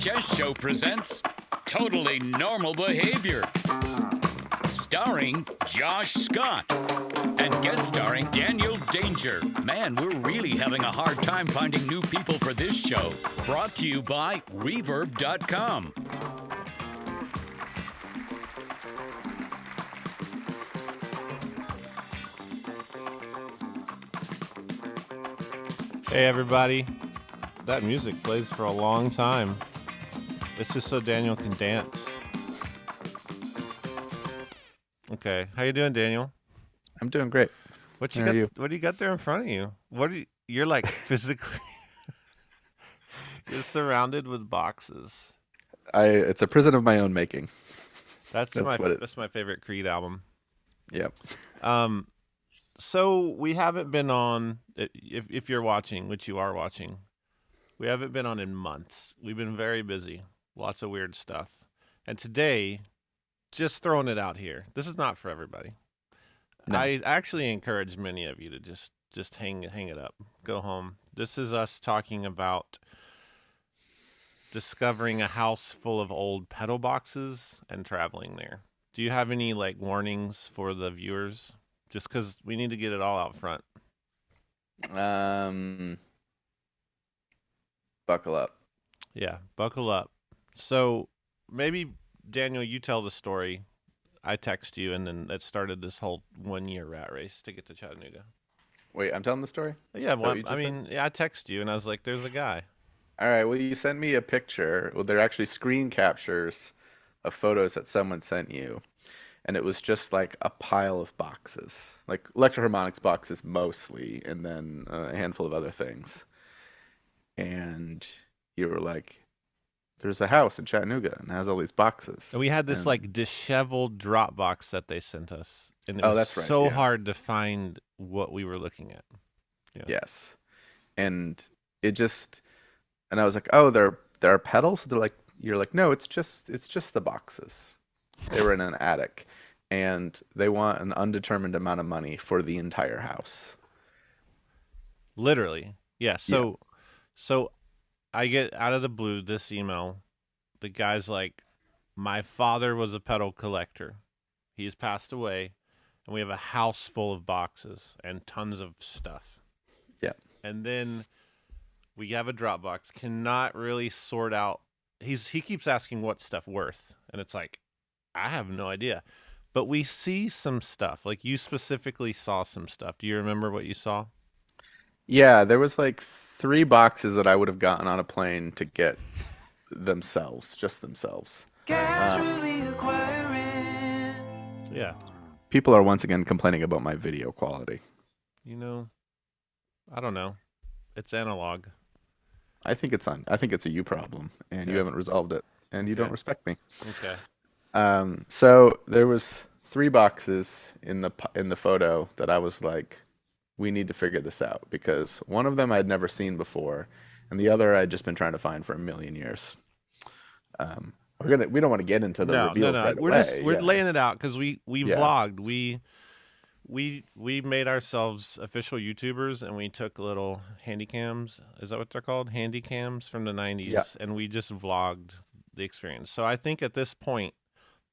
JHS Show presents Totally Normal Behavior, starring Josh Scott and guest starring Daniel Danger. Man, we're really having a hard time finding new people for this show. Brought to you by reverb.com. Hey everybody, that music plays for a long time. It's just so Daniel can dance. Okay, how you doing, Daniel? I'm doing great. What do you got there in front of you? You're like physically you're surrounded with boxes. It's a prison of my own making. That's my favorite Creed album. Yep. So we haven't been on, if you're watching, which you are watching, we haven't been on in months. We've been very busy. Lots of weird stuff. And today, just throwing it out here, this is not for everybody. No. I actually encourage many of you to just hang it up. Go home. This is us talking about discovering a house full of old pedal boxes and traveling there. Do you have any warnings for the viewers? Just because we need to get it all out front. Buckle up. Yeah, buckle up. So maybe, Daniel, you tell the story. I text you, and then it started this whole 1 year rat race to get to Chattanooga. Wait, I'm telling the story? Yeah, well, I text you, and I was like, there's a guy. All right, well, you sent me a picture. Well, they're actually screen captures of photos that someone sent you. And it was just like a pile of boxes, like electroharmonics boxes mostly, and then a handful of other things. And you were like, there's a house in Chattanooga and it has all these boxes. And we had this disheveled Dropbox that they sent us. And it was that's right, so hard to find what we were looking at. Yeah. Yes. And and I was like, oh, there are pedals? You're like, no, it's just the boxes. They were in an attic, and they want an undetermined amount of money for the entire house. Literally. Yeah. So I get out of the blue this email. The guy's like, my father was a pedal collector. He's passed away, and we have a house full of boxes and tons of stuff. Yeah. And then we have a Dropbox, cannot really sort out. He keeps asking what's stuff worth, and it's like, I have no idea. But we see some stuff. Like, you specifically saw some stuff. Do you remember what you saw? Yeah, there was 3 boxes that I would have gotten on a plane to get just themselves. Yeah. People are once again complaining about my video quality. I don't know. It's analog. I think it's a you problem, and you haven't resolved it, and you don't respect me. Okay. So there was 3 boxes in the photo that I was like, we need to figure this out, because one of them I'd never seen before, and the other I'd just been trying to find for a million years. We don't want to get into the reveal right away. We're laying it out because we vlogged. We made ourselves official YouTubers, and we took little handy cams. Is that what they're called? Handy cams from the 90s, and we just vlogged the experience. So I think at this point,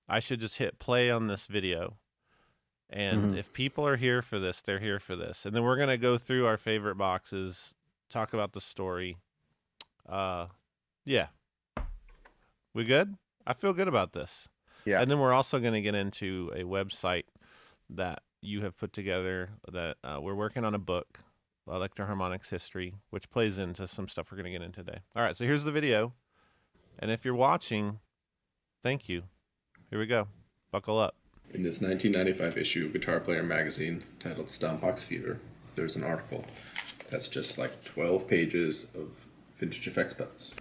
I should just hit play on this video. And if people are here for this, they're here for this. And then we're going to go through our favorite boxes, talk about the story. Yeah. We good? I feel good about this. Yeah. And then we're also going to get into a website that you have put together that we're working on a book, Electroharmonics History, which plays into some stuff we're going to get into today. All right, so here's the video. And if you're watching, thank you. Here we go. Buckle up. In this 1995 issue of Guitar Player magazine titled Stompbox Fever, there's an article that's just 12 pages of vintage effects pedals.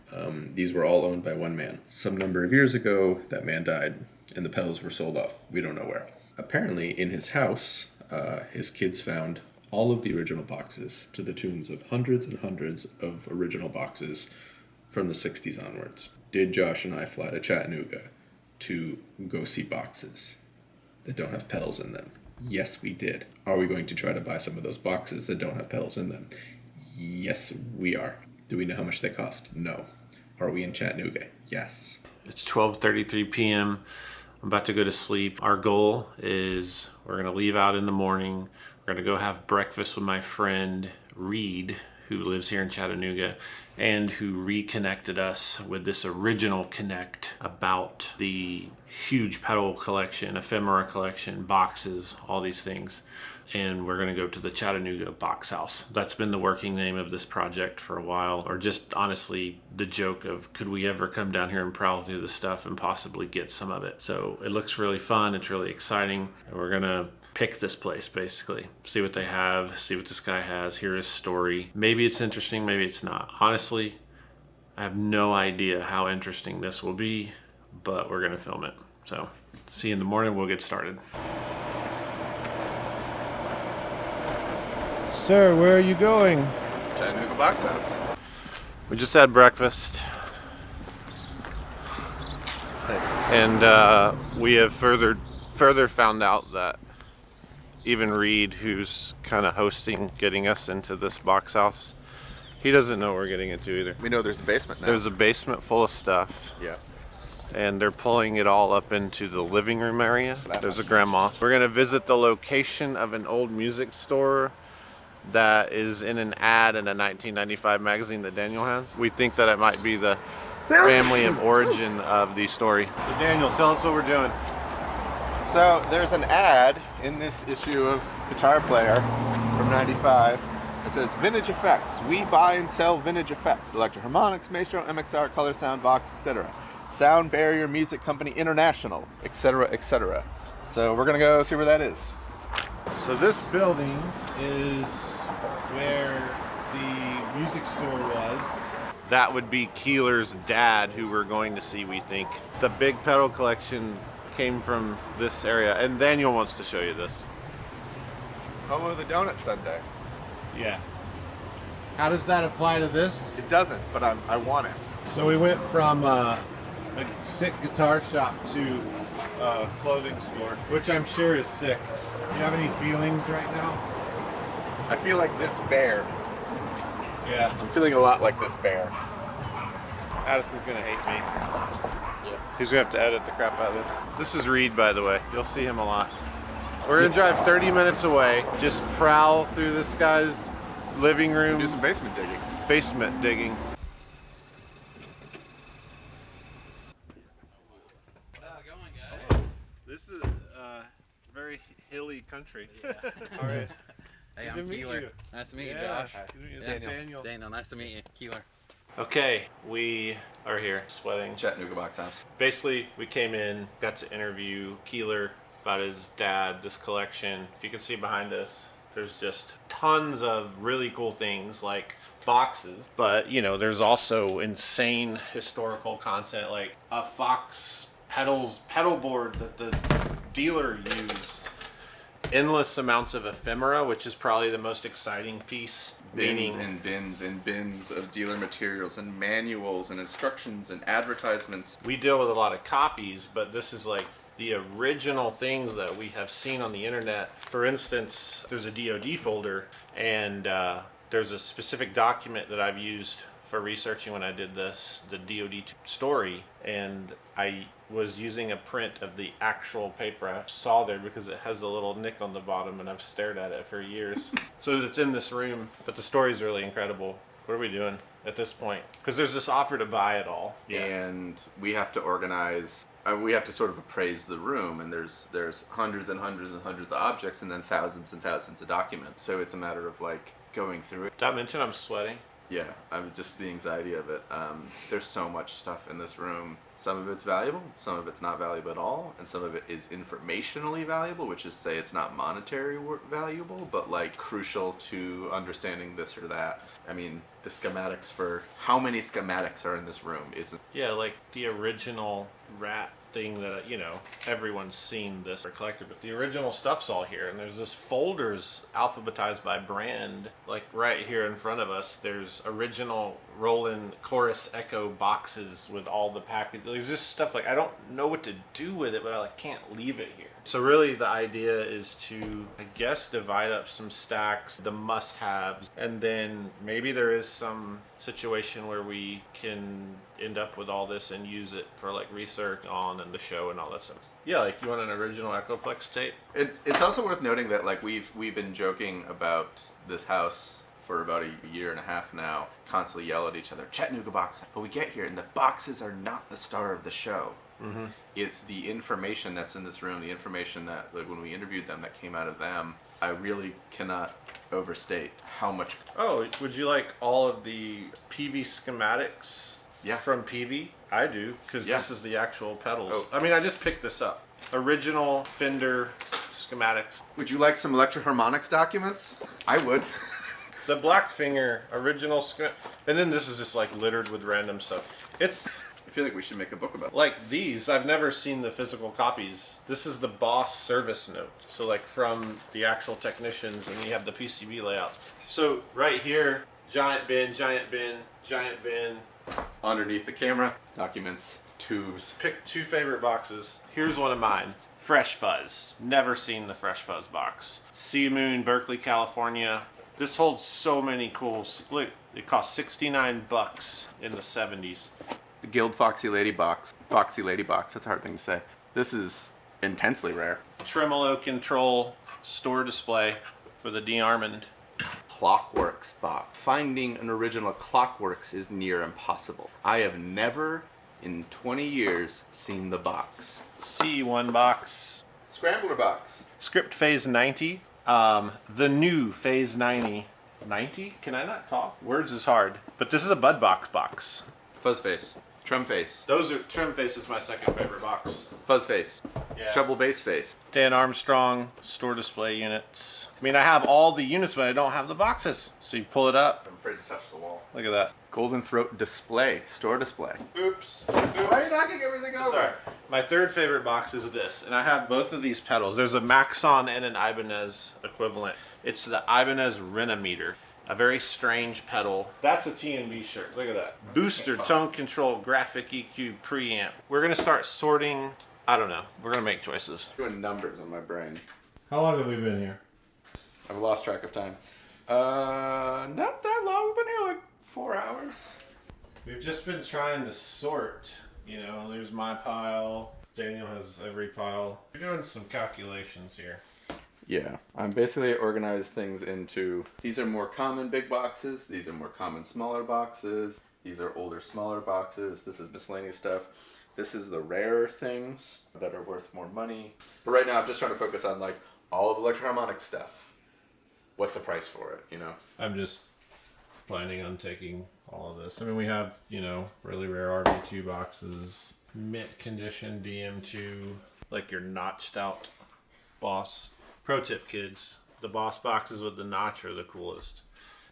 These were all owned by one man. Some number of years ago, that man died, and the pedals were sold off. We don't know where. Apparently, in his house, his kids found all of the original boxes to the tunes of hundreds and hundreds of original boxes from the 60s onwards. Did Josh and I fly to Chattanooga to go see boxes that don't have pedals in them? Yes, we did. Are we going to try to buy some of those boxes that don't have pedals in them? Yes, we are. Do we know how much they cost? No. Are we in Chattanooga? Yes. It's 12:33 p.m. I'm about to go to sleep. Our goal is we're going to leave out in the morning. We're going to go have breakfast with my friend Reed, who lives here in Chattanooga, and who reconnected us with this original connect about the huge pedal collection, ephemera collection, boxes, all these things. And we're going to go to the Chattanooga Box House. That's been the working name of this project for a while, or just honestly the joke of could we ever come down here and prowl through the stuff and possibly get some of it. So it looks really fun. It's really exciting. And we're going to pick this place, basically. See what they have, see what this guy has, hear his story. Maybe it's interesting, maybe it's not. Honestly, I have no idea how interesting this will be, but we're going to film it. So see you in the morning. We'll get started. Sir, where are you going? Chattanooga Box House. We just had breakfast. And we have further found out that even Reed, who's kind of hosting getting us into this box house, he doesn't know what we're getting into either. We know there's a basement now. There's a basement full of stuff. Yeah. And they're pulling it all up into the living room area. There's a grandma. We're gonna visit the location of an old music store that is in an ad in a 1995 magazine that Daniel has. We think that it might be the family of origin of the story. So Daniel, tell us what we're doing. So there's an ad in this issue of Guitar Player from '95. It says vintage effects. We buy and sell vintage effects. Electro-Harmonix, Maestro, MXR, Color Sound, Vox, etc. Sound Barrier Music Company International, etc., etc. So we're gonna go see where that is. So this building is where the music store was. That would be Keeler's dad, who we're going to see, we think. The big pedal collection came from this area, and Daniel wants to show you this. Home of the Donut Sundae. Yeah. How does that apply to this? It doesn't, but I want it. So we went from a sick guitar shop to a clothing store, which I'm sure is sick. Do you have any feelings right now? I feel like this bear. Yeah. I'm feeling a lot like this bear. Addison's gonna hate me. He's gonna have to edit the crap out of this. This is Reed, by the way. You'll see him a lot. We're gonna drive 30 minutes away, just prowl through this guy's living room. Do some basement digging. Basement digging. This is very hilly country. Yeah. All right. Hey, Good I'm to meet Keeler. you. Nice to meet you, Yeah. Josh. Good to meet you. Daniel. Daniel. Daniel, nice to meet you. Keeler. Okay, we are here sweating. Chattanooga Box House. Basically, we came in, got to interview Keeler about his dad, this collection. If you can see behind us, there's just tons of really cool things like boxes. But, you know, there's also insane historical content like a Fox pedal board that the dealer used. Endless amounts of ephemera, which is probably the most exciting piece. Bins and bins and bins of dealer materials and manuals and instructions and advertisements. We deal with a lot of copies, but this is like the original things that we have seen on the internet. For instance, there's a DoD folder, and there's a specific document that I've used for researching when I did this, the DoD story, and I was using a print of the actual paper I saw there because it has a little nick on the bottom, and I've stared at it for years. So it's in this room, but the story is really incredible. What are we doing at this point? Because there's this offer to buy it all. Yeah. And we have to organize, we have to sort of appraise the room, and there's hundreds and hundreds and hundreds of objects and then thousands and thousands of documents. So it's a matter of like going through it. Did I mention I'm sweating? Yeah, just the anxiety of it. There's so much stuff in this room. Some of it's valuable, some of it's not valuable at all, and some of it is informationally valuable, which is say it's not monetary valuable, but like crucial to understanding this or that. I mean, the schematics for how many schematics are in this room? Yeah, like the original rat thing that, you know, everyone's seen this or collected, but the original stuff's all here, and there's this folders alphabetized by brand, like right here in front of us. There's original Roland Chorus Echo boxes with all the package. There's just stuff like I don't know what to do with it, but I like can't leave it here. So really the idea is to, I guess, divide up some stacks, the must-haves, and then maybe there is some situation where we can end up with all this and use it for like research on and the show and all that stuff. Yeah, like you want an original Echoplex tape? It's also worth noting that like we've been joking about this house for about a year and a half now, constantly yell at each other, Chattanooga box. But we get here and the boxes are not the star of the show. Mm-hmm. It's the information that's in this room, the information that, like, when we interviewed them, that came out of them. I really cannot overstate how much. Oh, would you like all of the PV schematics from PV? I do, because this is the actual pedals. Oh. I mean, I just picked this up. Original Fender schematics. Would you like some Electro-Harmonics documents? I would. The Blackfinger original and then this is just like littered with random stuff. I feel like we should make a book about it. Like these, I've never seen the physical copies. This is the Boss service note. So like from the actual technicians, and you have the PCB layouts. So right here, giant bin, giant bin, giant bin. Underneath the camera, documents, tubes. Pick 2 favorite boxes. Here's one of mine. Fresh Fuzz. Never seen the Fresh Fuzz box. Sea Moon, Berkeley, California. This holds so many cool. Look, it cost $69 in the 70s. The Guild Foxy Lady box. Foxy Lady box. That's a hard thing to say. This is intensely rare. Tremolo control store display for the de-Armand. Clockworks box. Finding an original Clockworks is near impossible. I have never in 20 years seen the box. C1 box. Scrambler box. Script Phase 90. The new Phase 90. 90? Can I not talk? Words is hard. But this is a Bud box. Fuzz face. Trum face. Trim face is my second favorite box. Fuzz face. Yeah. Treble bass face. Dan Armstrong store display units. I mean, I have all the units, but I don't have the boxes. So you pull it up. I'm afraid to touch the wall. Look at that. Golden Throat display. Store display. Oops. Why are you knocking everything over? Sorry. My third favorite box is this, and I have both of these pedals. There's a Maxon and an Ibanez equivalent. It's the Ibanez Renometer. A very strange pedal. That's a TNB shirt. Look at that. Booster, tone control, graphic EQ, preamp. We're going to start sorting. I don't know. We're going to make choices. Doing numbers on my brain. How long have we been here? I've lost track of time. Not that long. We've been here like 4 hours. We've just been trying to sort. You know, there's my pile. Daniel has every pile. We're doing some calculations here. Yeah, I'm basically organized things into, these are more common big boxes, these are more common smaller boxes, these are older smaller boxes, this is miscellaneous stuff, this is the rarer things that are worth more money. But right now I'm just trying to focus on like all of Electro-Harmonics stuff. What's the price for it, you know? I'm just planning on taking all of this. I mean, we have, you know, really rare RV2 boxes, mint condition DM2, like your notched out Boss. Pro tip, kids, the Boss boxes with the notch are the coolest.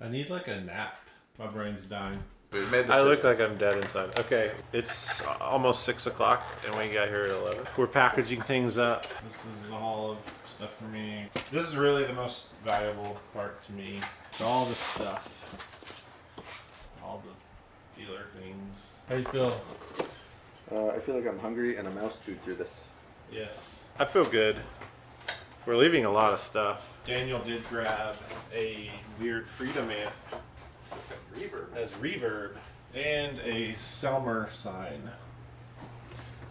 I need like a nap. My brain's dying. I look like I'm dead inside. Okay, it's almost 6 o'clock and we got here at 11. We're packaging things up. This is all of stuff for me. This is really the most valuable part to me. All the stuff. All the dealer things. How do you feel? I feel like I'm hungry and a mouse chewed through this. Yes. I feel good. We're leaving a lot of stuff. Daniel did grab a weird Freedom amp as reverb and a Selmer sign.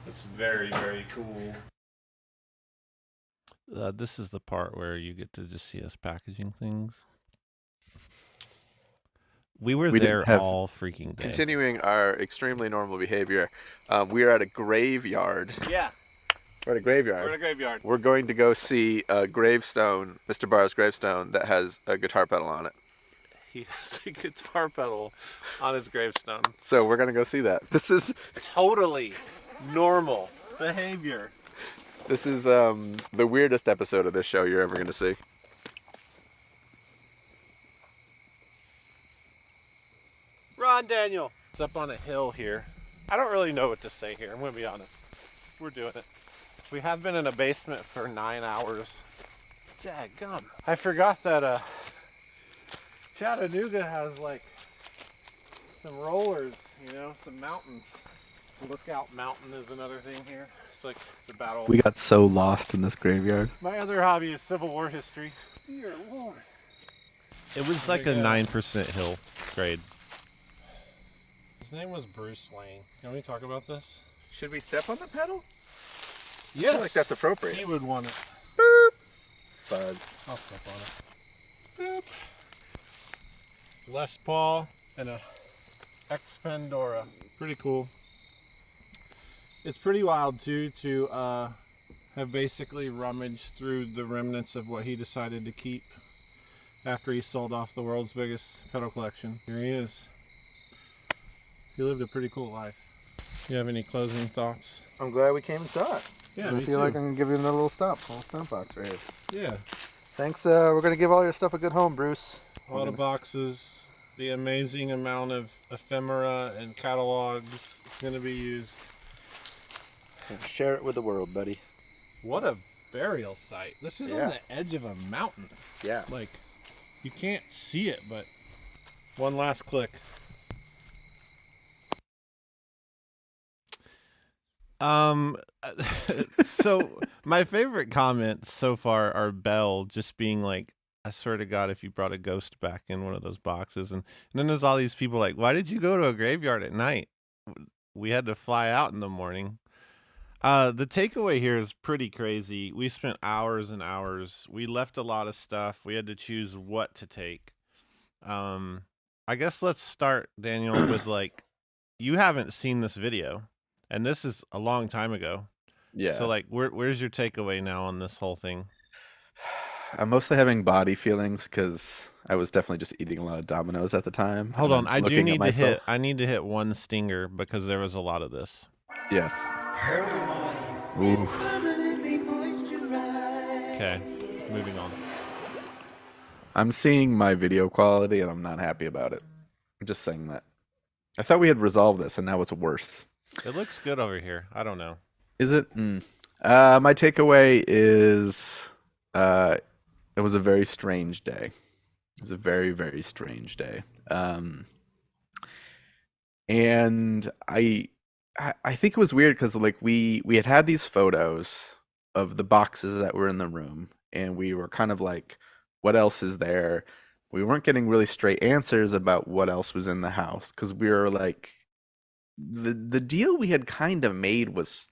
That's very, very cool. This is the part where you get to just see us packaging things. We were there all freaking day. Continuing our extremely normal behavior, we are at a graveyard. Yeah. We're at a graveyard. We're at a graveyard. We're going to go see a gravestone, Mr. Barr's gravestone, that has a guitar pedal on it. He has a guitar pedal on his gravestone. So we're going to go see that. This is totally normal behavior. This is the weirdest episode of this show you're ever going to see. Run, Daniel. It's up on a hill here. I don't really know what to say here. I'm going to be honest. We're doing it. We have been in a basement for 9 hours. Dadgum. I forgot that Chattanooga has like some rollers, you know, some mountains. Lookout Mountain is another thing here. It's like the battle. We got so lost in this graveyard. My other hobby is Civil War history. Dear Lord. It was like a 9% hill grade. His name was Bruce Wayne. Can we talk about this? Should we step on the pedal? Yes. I feel like that's appropriate. He would want it. Boop. Fuzz. I'll step on it. Boop. Les Paul and a X Pandora. Pretty cool. It's pretty wild too to have basically rummaged through the remnants of what he decided to keep after he sold off the world's biggest pedal collection. Here he is. He lived a pretty cool life. You have any closing thoughts? I'm glad we came and saw it. Yeah, I feel like I'm gonna give you another little stump box right here. Yeah. Thanks. We're gonna give all your stuff a good home, Bruce. All the boxes, the amazing amount of ephemera and catalogs is gonna be used. Share it with the world, buddy. What a burial site. This is on the edge of a mountain. Yeah. Like, you can't see it, but one last click. So my favorite comments so far are Belle just being like, I swear to God, if you brought a ghost back in one of those boxes. And then there's all these people like, why did you go to a graveyard at night? We had to fly out in the morning. The takeaway here is pretty crazy. We spent hours and hours. We left a lot of stuff. We had to choose what to take. I guess let's start, Daniel, with like, you haven't seen this video, and this is a long time ago. Yeah. So like, where's your takeaway now on this whole thing? I'm mostly having body feelings because I was definitely just eating a lot of Dominoes at the time. Hold on, I do need to hit. I need to hit one stinger because there was a lot of this. Yes. Okay, moving on. I'm seeing my video quality and I'm not happy about it. I'm just saying that. I thought we had resolved this and now it's worse. It looks good over here. I don't know. Is it? My takeaway is it was a very strange day. It was a very, very strange day. And I think it was weird because like we had these photos of the boxes that were in the room, and we were kind of like, what else is there? We weren't getting really straight answers about what else was in the house because we were like, the deal we had kind of made was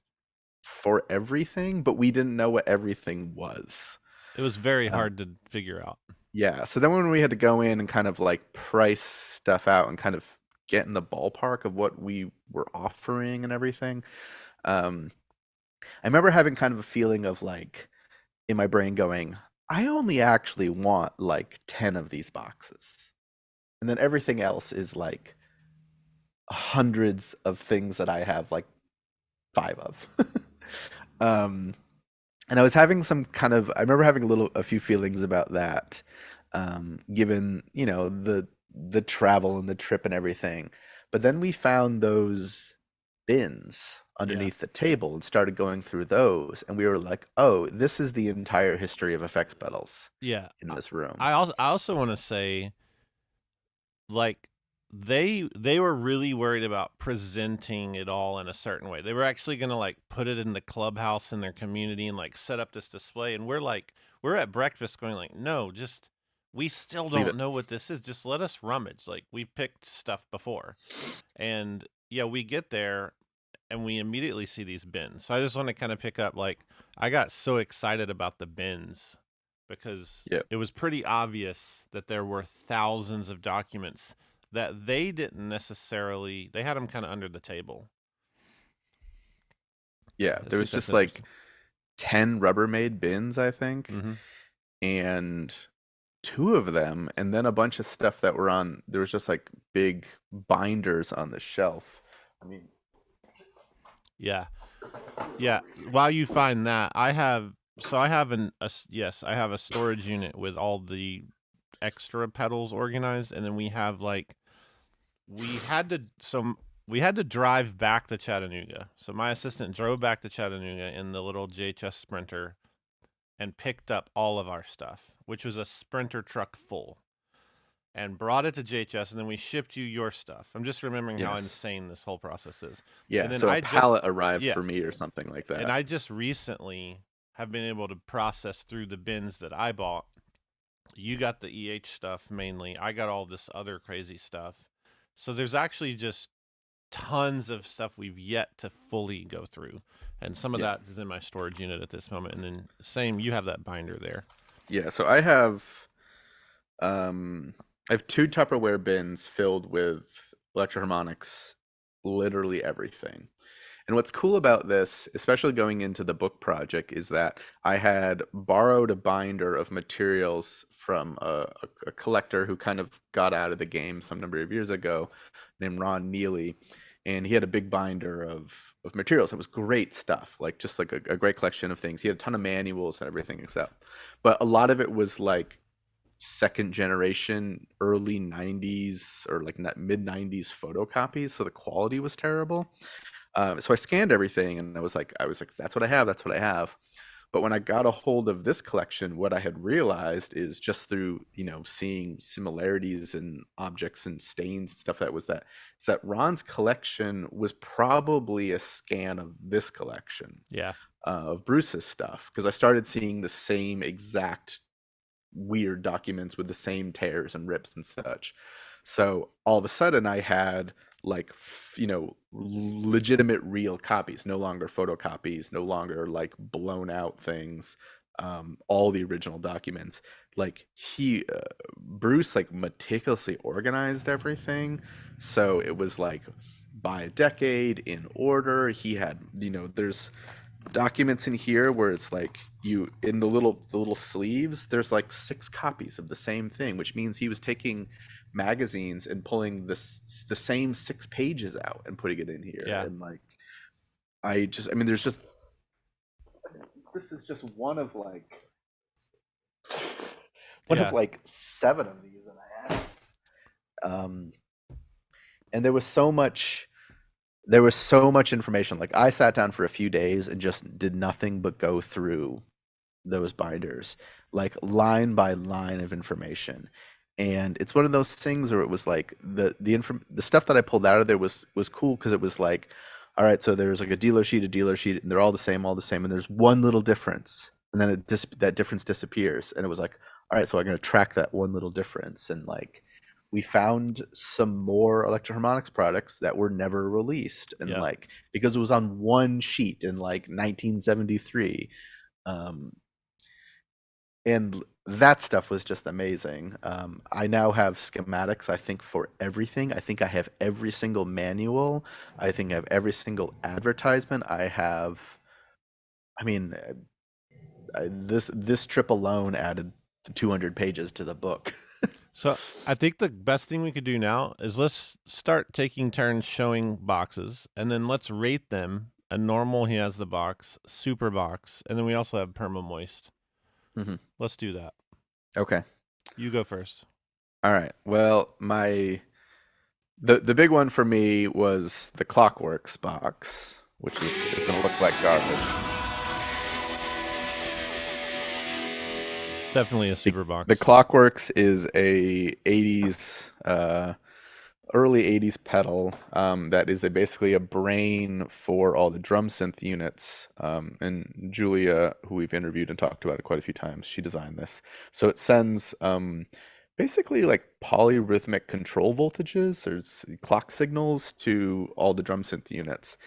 for everything, but we didn't know what everything was. It was very hard to figure out. Yeah. So then when we had to go in and kind of like price stuff out and kind of get in the ballpark of what we were offering and everything, I remember having kind of a feeling of like in my brain going, I only actually want like 10 of these boxes. And then everything else is like hundreds of things that I have like 5 of. And I was having some kind of, I remember having a few feelings about that, given, you know, the travel and the trip and everything. But then we found those bins underneath the table and started going through those, and we were like, oh, this is the entire history of effects pedals in this room. I also want to say, like, they were really worried about presenting it all in a certain way. They were actually going to like put it in the clubhouse in their community and like set up this display, and we're at breakfast going like, no, just, we still don't know what this is. Just let us rummage. Like, we've picked stuff before. And yeah, we get there and we immediately see these bins. So I just want to kind of pick up, like, I got so excited about the bins because it was pretty obvious that there were thousands of documents that they didn't necessarily, they had them kind of under the table. Yeah, there was just like 10 Rubbermaid bins, I think. Mm-hmm. And 2 of them, and then a bunch of stuff that were on, there was just like big binders on the shelf. I mean, yeah. While you find that, I have a storage unit with all the extra pedals organized, and then we have like, we had to drive back to Chattanooga. So my assistant drove back to Chattanooga in the little JHS Sprinter and picked up all of our stuff, which was a Sprinter truck full. and brought it to JHS, and then we shipped you your stuff. I'm just remembering how Yes. insane this whole process is. Yeah, And then so a I pallet arrived yeah. for me or something like that. And I just recently have been able to process through the bins that I bought. You got the EH stuff mainly. I got all this other crazy stuff. So there's actually just tons of stuff we've yet to fully go through. And some of that is in my storage unit at this moment. And then same, you have that binder there. Yeah, so I have 2 Tupperware bins filled with Electroharmonics, literally everything. And what's cool about this, especially going into the book project, is that I had borrowed a binder of materials from a collector who kind of got out of the game some number of years ago, named Ron Neely. And he had a big binder of materials. It was great stuff, like just like a great collection of things. He had a ton of manuals and everything except. But a lot of it was like second generation, early 90s or like mid 90s photocopies. So the quality was terrible. So I scanned everything and I was like, that's what I have. That's what I have. But when I got a hold of this collection, what I had realized is just through, seeing similarities in objects and stains and stuff is that Ron's collection was probably a scan of this collection. Yeah. Of Bruce's stuff. Because I started seeing the same exact weird documents with the same tears and rips and such. So all of a sudden I had like, legitimate real copies, no longer photocopies, no longer like blown out things, all the original documents. Like Bruce like meticulously organized everything. So it was like by a decade in order. He had, there's documents in here where it's like in the little sleeves, there's like 6 copies of the same thing, which means he was taking magazines and pulling the same 6 pages out and putting it in here. Yeah. And like this is just one of like of like 7 of these that I have. And there was so much information. Like I sat down for a few days and just did nothing but go through those binders, like line by line of information. And it's one of those things where it was like the stuff that I pulled out of there was cool because it was like, all right, so there's like a dealer sheet, and they're all the same, and there's one little difference, and then that difference disappears, and it was like, all right, so I'm going to track that one little difference, and like we found some more Electroharmonics products that were never released, and like because it was on one sheet in like 1973, and that stuff was just amazing. I now have schematics, I think, for everything. I think I have every single manual. I think I have every single advertisement. This trip alone added 200 pages to the book. So I think the best thing we could do now is let's start taking turns showing boxes, and then let's rate them. A normal, he has the box, super box, and then we also have perma moist. Mm-hmm. Let's do that. Okay. You go first. All right. Well, the big one for me was the Clockworks box, which is going to look like garbage. Definitely a super box. The Clockworks is a 80s, early 80s pedal that is basically a brain for all the drum synth units. And Julia, who we've interviewed and talked about it quite a few times, she designed this. So it sends basically like polyrhythmic control voltages or clock signals to all the drum synth units.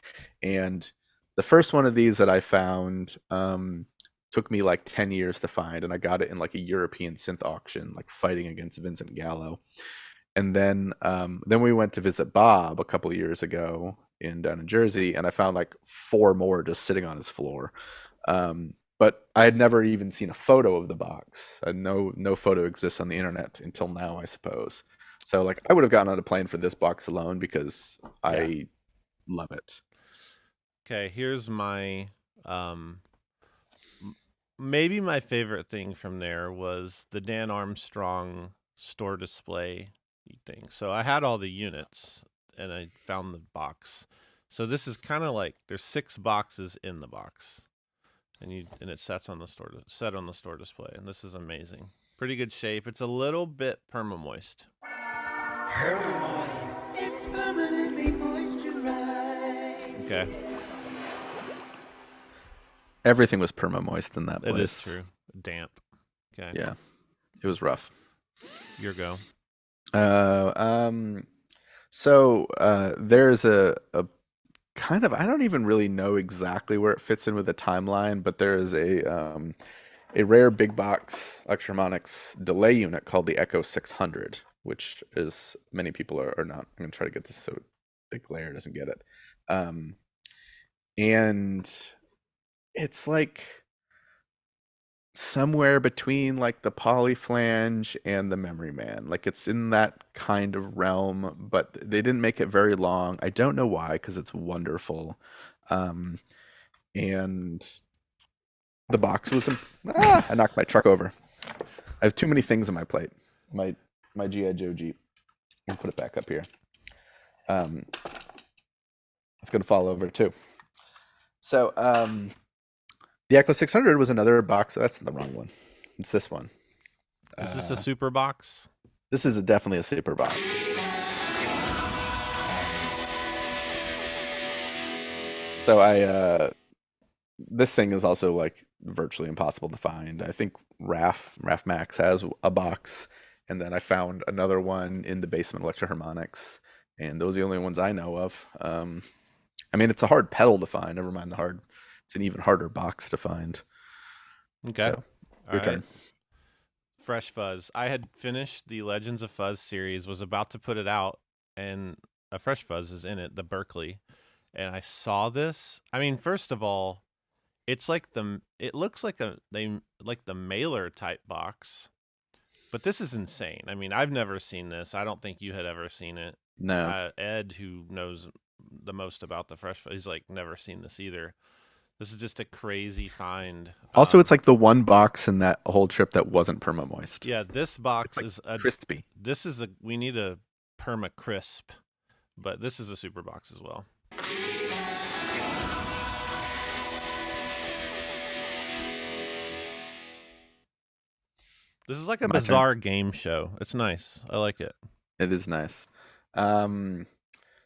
And the first one of these that I found took me like 10 years to find, and I got it in like a European synth auction, like fighting against Vincent Gallo. And then we went to visit Bob a couple of years ago down in Jersey, and I found like 4 more just sitting on his floor. But I had never even seen a photo of the box. No photo exists on the internet until now, I suppose. So like I would have gotten on a plane for this box alone because I love it. Okay, here's my maybe my favorite thing from there was the Dan Armstrong store display thing. So I had all the units and I found the box. So this is kind of like there's 6 boxes in the box, and it sets on the store display, and this is amazing. Pretty good shape. It's a little bit perma moist. It's permanently moisturized. Okay. Everything was perma-moist in that place. It is true. Damp. Okay. Yeah. It was rough. Your go. There's a kind of, I don't even really know exactly where it fits in with the timeline, but there is a rare big box electroharmonics delay unit called the Echo 600, which is, many people are not. I'm going to try to get this so the glare doesn't get it. And it's like somewhere between like the Polyflange and the Memory Man. Like it's in that kind of realm, but they didn't make it very long. I don't know why, because it's wonderful. And the box was I knocked my truck over. I have too many things on my plate. My G.I. Joe Jeep. I'll put it back up here. It's gonna fall over too. So the Echo 600 was another box. That's the wrong one. It's this one. Is this a super box? This is definitely a super box. So this thing is also like virtually impossible to find. I think Raf Max has a box, and then I found another one in the basement of Electroharmonics, and those are the only ones I know of. I mean, it's a hard pedal to find. Never mind it's an even harder box to find. Okay. So, your turn. Fresh Fuzz. I had finished the Legends of Fuzz series, was about to put it out, and a Fresh Fuzz is in it, the Berkeley. And I saw this. I mean, first of all, it's like it looks like the mailer type box, but this is insane. I mean, I've never seen this. I don't think you had ever seen it. No. Ed, who knows the most about the Fresh Fuzz, he's like never seen this either. This is just a crazy find. Also, it's like the one box in that whole trip that wasn't perma moist. Yeah, this box like is crispy. We need a perma crisp, but this is a super box as well. This is like a bizarre game show. It's nice. I like it. It is nice.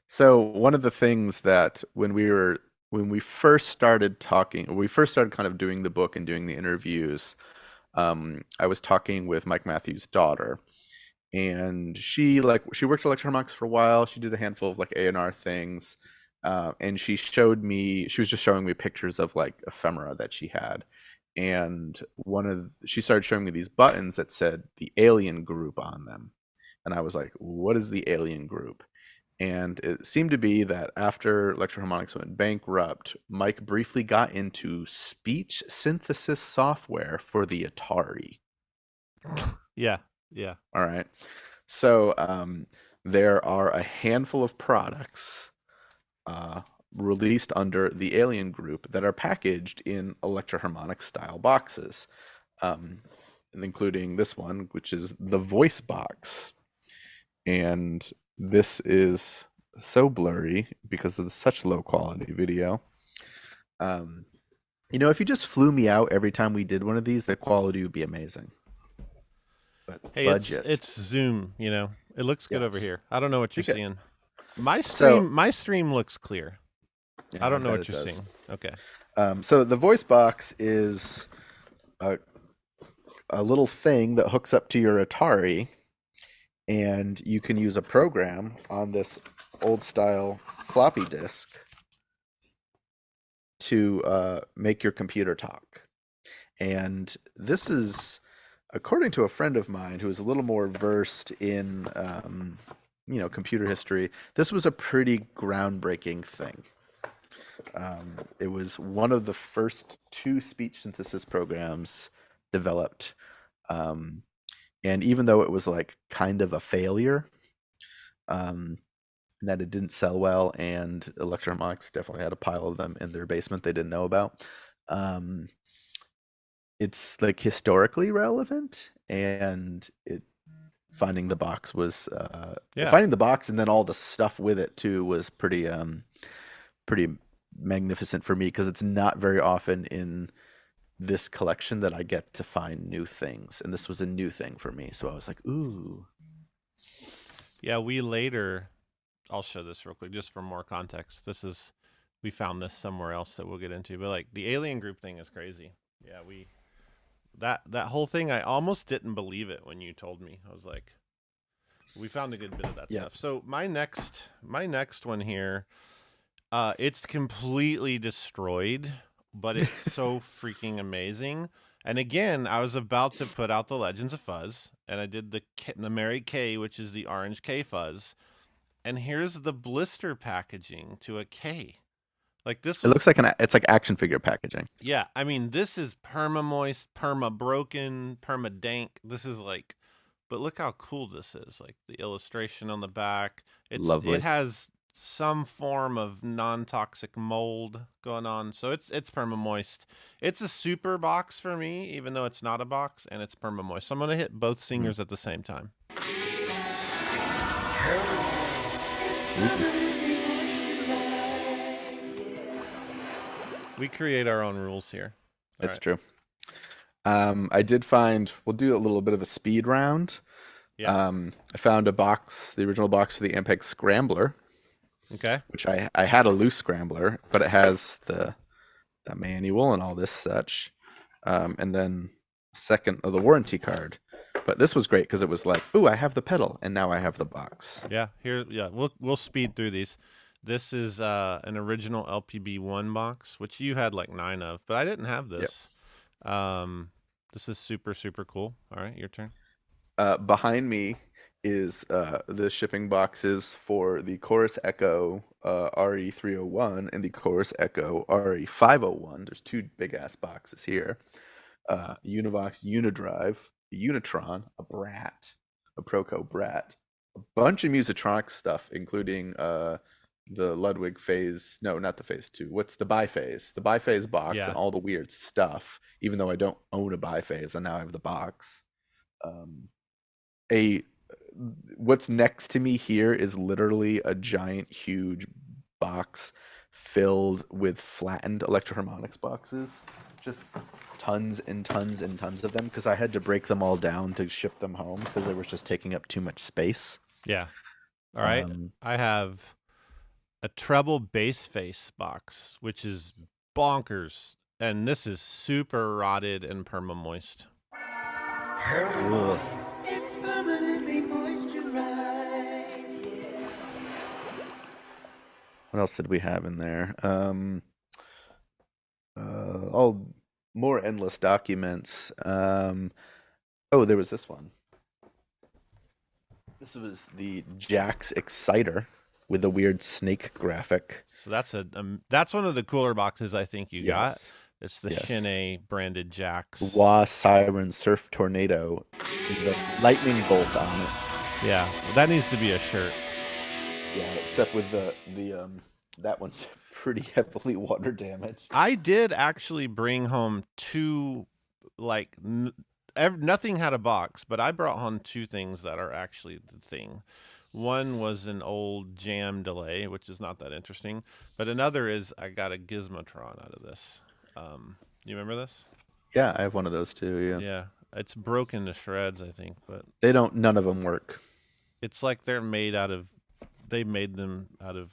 So one of the things that when we first started talking, we first started kind of doing the book and doing the interviews, I was talking with Mike Matthews' daughter, and she worked at Electroharmonics for a while. She did a handful of like A&R things, and she was just showing me pictures of like ephemera that she had. And she started showing me these buttons that said the Alien Group on them. And I was like, what is the Alien Group? And it seemed to be that after Electroharmonics went bankrupt, Mike briefly got into speech synthesis software for the Atari. Yeah. All right. So there are a handful of products released under the Alien Group that are packaged in Electroharmonics style boxes, including this one, which is the Voice Box. And this is so blurry because of such low quality video. If you just flew me out every time we did one of these, the quality would be amazing. But hey, budget. It's Zoom, it looks good over here. I don't know what you're Okay. seeing. My stream looks clear. Yeah, I don't know bet what it you're does. seeing. Okay. So the Voice Box is a little thing that hooks up to your Atari, and you can use a program on this old style floppy disk to make your computer talk. And this is, according to a friend of mine who is a little more versed in computer history, this was a pretty groundbreaking thing. It was one of the first 2 speech synthesis programs developed. And even though it was like kind of a failure, that it didn't sell well, and Electroharmonics definitely had a pile of them in their basement they didn't know about, it's like historically relevant, and finding the box was finding the box and then all the stuff with it too was pretty magnificent for me, because it's not very often in this collection that I get to find new things, and this was a new thing for me. So I was like, ooh. Yeah, we later. I'll show this real quick just for more context. We found this somewhere else that we'll get into, but like the alien group thing is crazy. Yeah, that whole thing, I almost didn't believe it when you told me. I was like, we found a good bit of that stuff. So my next one here, it's completely destroyed, but it's so freaking amazing. And again, I was about to put out the Legends of Fuzz, and I did the Mary Kay, which is the orange K fuzz. And here's the blister packaging to a K. Like this, it looks like it's like action figure packaging. Yeah, I mean, this is perma moist, perma broken, perma dank. This is like, but look how cool this is. Like the illustration on the back. Lovely. It has some form of non-toxic mold going on, so it's perma moist. It's a super box for me, even though it's not a box, and it's perma moist. So I'm gonna hit both singers at the same time. We create our own rules here. That's true. I did find, we'll do a little bit of a speed round. Yeah. I found a box, the original box for the Ampeg Scrambler. Okay. Which I had a loose Scrambler, but it has the manual and all this such. And then second of the warranty card. But this was great because it was like, ooh, I have the pedal, and now I have the box. Yeah, we'll speed through these. This is an original LPB1 box, which you had like 9 of, but I didn't have this. Yep. This is super, super cool. All right, your turn. Behind me is the shipping boxes for the Chorus Echo RE301 and the Chorus Echo RE501. There's 2 big-ass boxes here. Univox Unidrive, a Unitron, a Brat, a Proco Brat, a bunch of Musitronic stuff, including the Ludwig Phase, no, not the Phase 2. What's the Biphase? The Biphase box and all the weird stuff, even though I don't own a Biphase, and now I have the box. What's next to me here is literally a giant, huge box filled with flattened Electro-Harmonix boxes. Just tons and tons and tons of them, because I had to break them all down to ship them home because they were just taking up too much space. Yeah. All right. I have a treble bass face box, which is bonkers, and this is super rotted and perma moist. It's permanently moisturized. Yeah. What else did we have in there? All more endless documents. There was this one. This was the Jax Exciter with a weird snake graphic. So that's one of the cooler boxes I think you got. It's the Shin branded Jax. Wah Siren Surf Tornado with a lightning bolt on it. Yeah, that needs to be a shirt. Yeah, except with the that one's pretty heavily water damaged. I did actually bring home 2, like nothing had a box, but I brought home 2 things that are actually the thing. One was an old jam delay, which is not that interesting, but another is I got a Gizmotron out of this. You remember this? Yeah, I have one of those too. Yeah, it's broken to shreds, I think, but none of them work. It's like they made them out of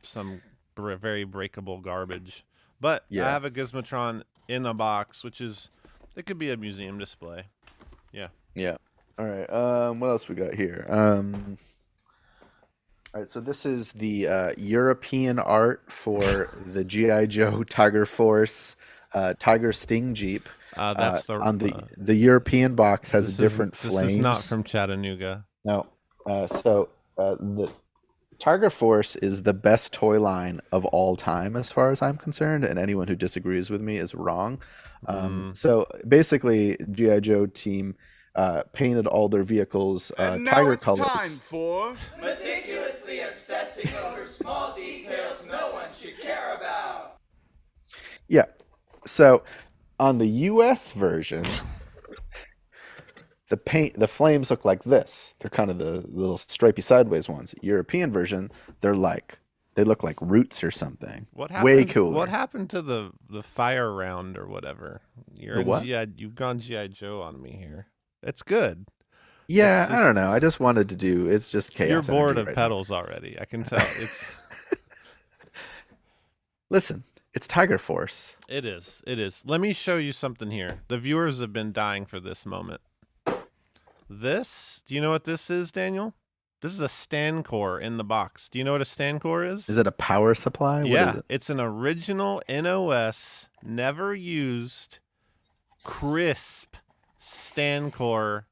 some very breakable garbage. But I have a Gizmotron in the box, it could be a museum display. Yeah. All right. What else we got here? All right, so this is the European art for the G.I. Joe Tiger Force Tiger Sting Jeep. That's the European box has different flames. This is not from Chattanooga. No. The Tiger Force is the best toy line of all time, as far as I'm concerned, and anyone who disagrees with me is wrong. So basically, G.I. Joe team painted all their vehicles tiger colors. Now it's time for meticulously obsessing over small details no one should care about. Yeah. So on the US version, the flames look like this. They're kind of the little stripy sideways ones. European version, they look like roots or something. Way cooler. What happened to the fire round or whatever? The what? You've gone G.I. Joe on me here. It's good. Yeah, It's I just don't know. I just wanted to do. It's just chaos. you're bored energy of right pedals already. I can tell. It's now. Listen, it's Tiger Force. it is. It is. Let me show you something here. The viewers have been dying for this moment. This, do you know what this is, Daniel? This is a stand core in the box. Do you know what a stand core is? Is it a power supply? What Yeah, is it? it's an original NOS, never used, crisp stand core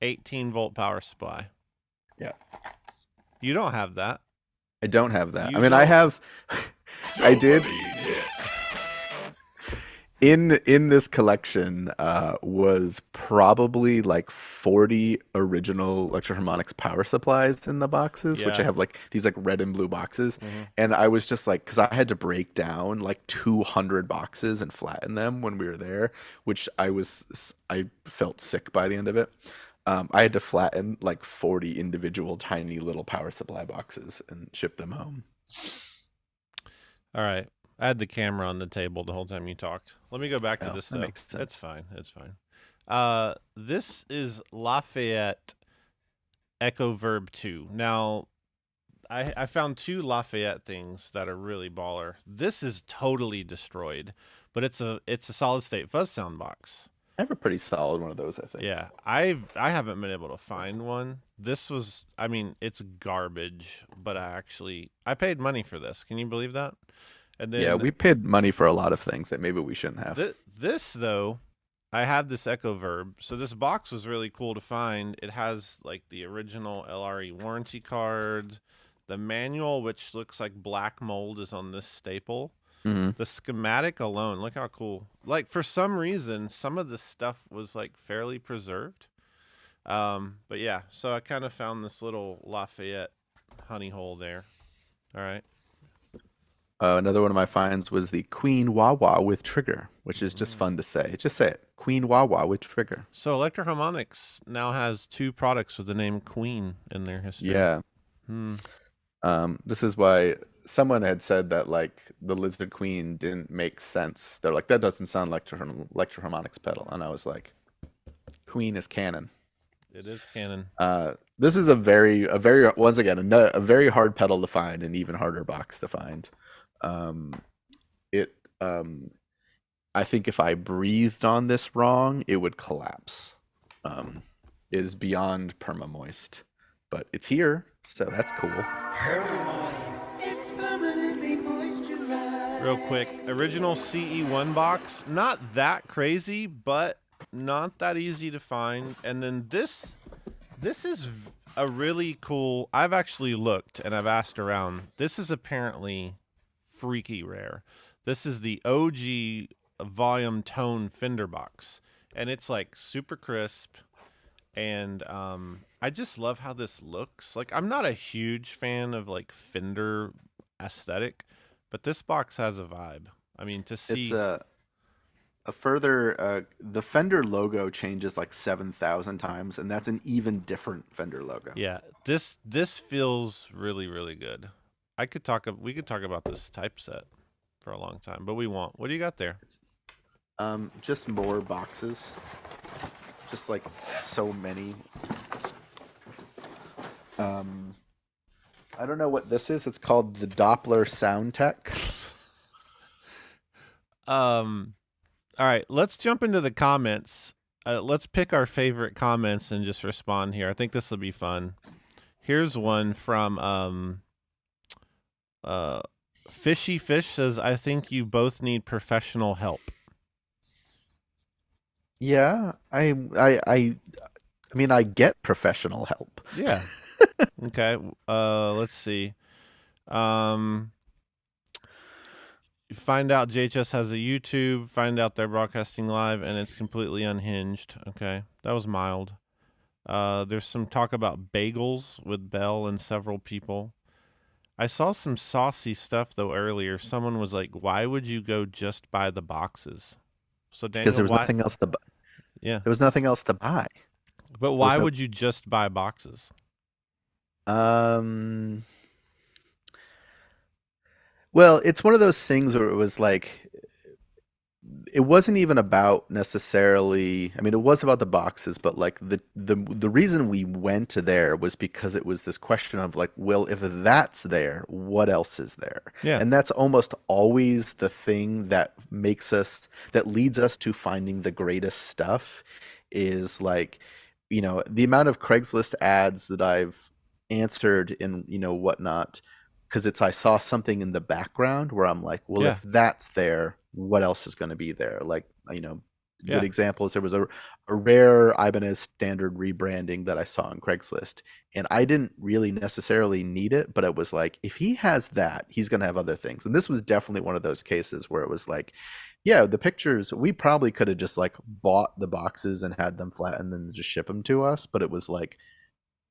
18-volt power supply. Yeah. You don't have that. I don't have that. You I mean, I don't. have. I did. In this collection was probably like 40 original Electro-Harmonix power supplies in the boxes, which I Yeah. have like these like red and blue boxes. Mhm. And I was just like, because I had to break down like 200 boxes and flatten them when we were there, which I felt sick by the end of it. I had to flatten like 40 individual tiny little power supply boxes and ship them home. All right. I had the camera on the table the whole time you talked. Let me go back to Oh, this that though. makes sense. It's fine. It's fine. This is Lafayette Echo Verb 2. Now, I found 2 Lafayette things that are really baller. This is totally destroyed, but it's a solid state fuzz sound box. I have a pretty solid one of those, I think. Yeah, I haven't been able to find one. This was, I mean, it's garbage, but I paid money for this. Can you believe that? And then Yeah, we paid money for a lot of things that maybe we shouldn't have. this though, I have this Echo Verb. So this box was really cool to find. It has like the original LRE warranty card, the manual, which looks like black mold is on this staple. Mhm. The schematic alone, look how cool. Like for some reason, some of the stuff was like fairly preserved. But yeah, so I kind of found this little Lafayette honey hole there. All right. Another one of my finds was the Queen Wah-Wah with trigger, which is just fun to say. Just say it. Queen Wah-Wah with trigger. So Electro-Harmonix now has 2 products with the name Queen in their history. Yeah. This is why someone had said that like the Lizard Queen didn't make sense. They're like, that doesn't sound like Electro-Harmonix pedal. And I was like, Queen is canon. It is canon. This is a very once again a very hard pedal to find, an even harder box to find. I think if I breathed on this wrong, it would collapse. It is beyond perma-moist, but it's here, so that's cool. It's permanently moisturized. Real quick, original CE1 box, not that crazy, but not that easy to find. And then this is a really cool. I've actually looked and I've asked around. This is apparently freaky rare. This is the OG volume tone Fender box, and it's like super crisp. And I just love how this looks. Like, I'm not a huge fan of like Fender aesthetic, but this box has a vibe. I mean, to see It's a further the Fender logo changes like 7,000 times, and that's an even different Fender logo. yeah, this feels really, really good. We could talk about this typeset for a long time, but we won't. What do you got there? Just more boxes. Just like so many. I don't know what this is. It's called the Doppler Sound Tech. All right, let's jump into the comments. Let's pick our favorite comments and just respond here. I think this will be fun. Here's one from Fishy Fish says, "I think you both need professional help." Yeah, I mean, I get professional help. Yeah. Okay. Let's see. Find out JHS has a YouTube. Find out they're broadcasting live, and it's completely unhinged. Okay, that was mild. There's some talk about bagels with Bell and several people. I saw some saucy stuff though earlier. Someone was like, "Why would you go just buy the boxes?" So Daniel, Because there was nothing else to buy. Yeah, There was nothing else to buy. but why no- would you just buy boxes? Well, it's one of those things where it was like it wasn't even about necessarily, I mean, it was about the boxes, but like the reason we went to there was because it was this question of like, well, if that's there, what else is there? Yeah. And that's almost always the thing that that leads us to finding the greatest stuff is like, the amount of Craigslist ads that I've answered and, whatnot, because I saw something in the background where I'm like, well, Yeah. if that's there, what else is going to be there? Like, Yeah. good example is there was a rare Ibanez standard rebranding that I saw on Craigslist, and I didn't really necessarily need it, but it was like, if he has that, he's going to have other things. And this was definitely one of those cases where it was like, yeah, the pictures, we probably could have just like bought the boxes and had them flat and then just ship them to us. But it was like,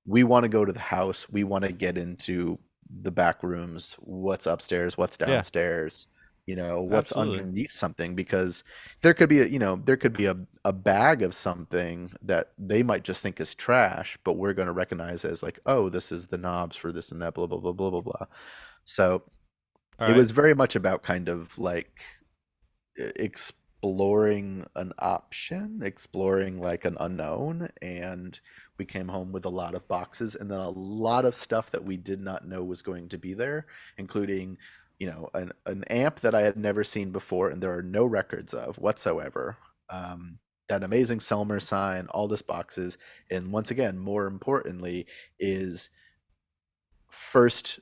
we want to go to the house. We want to get into the back rooms, what's upstairs, what's Yeah. downstairs, what's Absolutely. underneath something, because there could be a bag of something that they might just think is trash, but we're going to recognize as like, oh, this is the knobs for this and that, blah, blah, blah, blah, blah, blah. So All it right. was very much about kind of like exploring an option, exploring like an unknown, and we came home with a lot of boxes and then a lot of stuff that we did not know was going to be there, including, an amp that I had never seen before and there are no records of whatsoever. That amazing Selmer sign, all this boxes, and once again, more importantly, is first,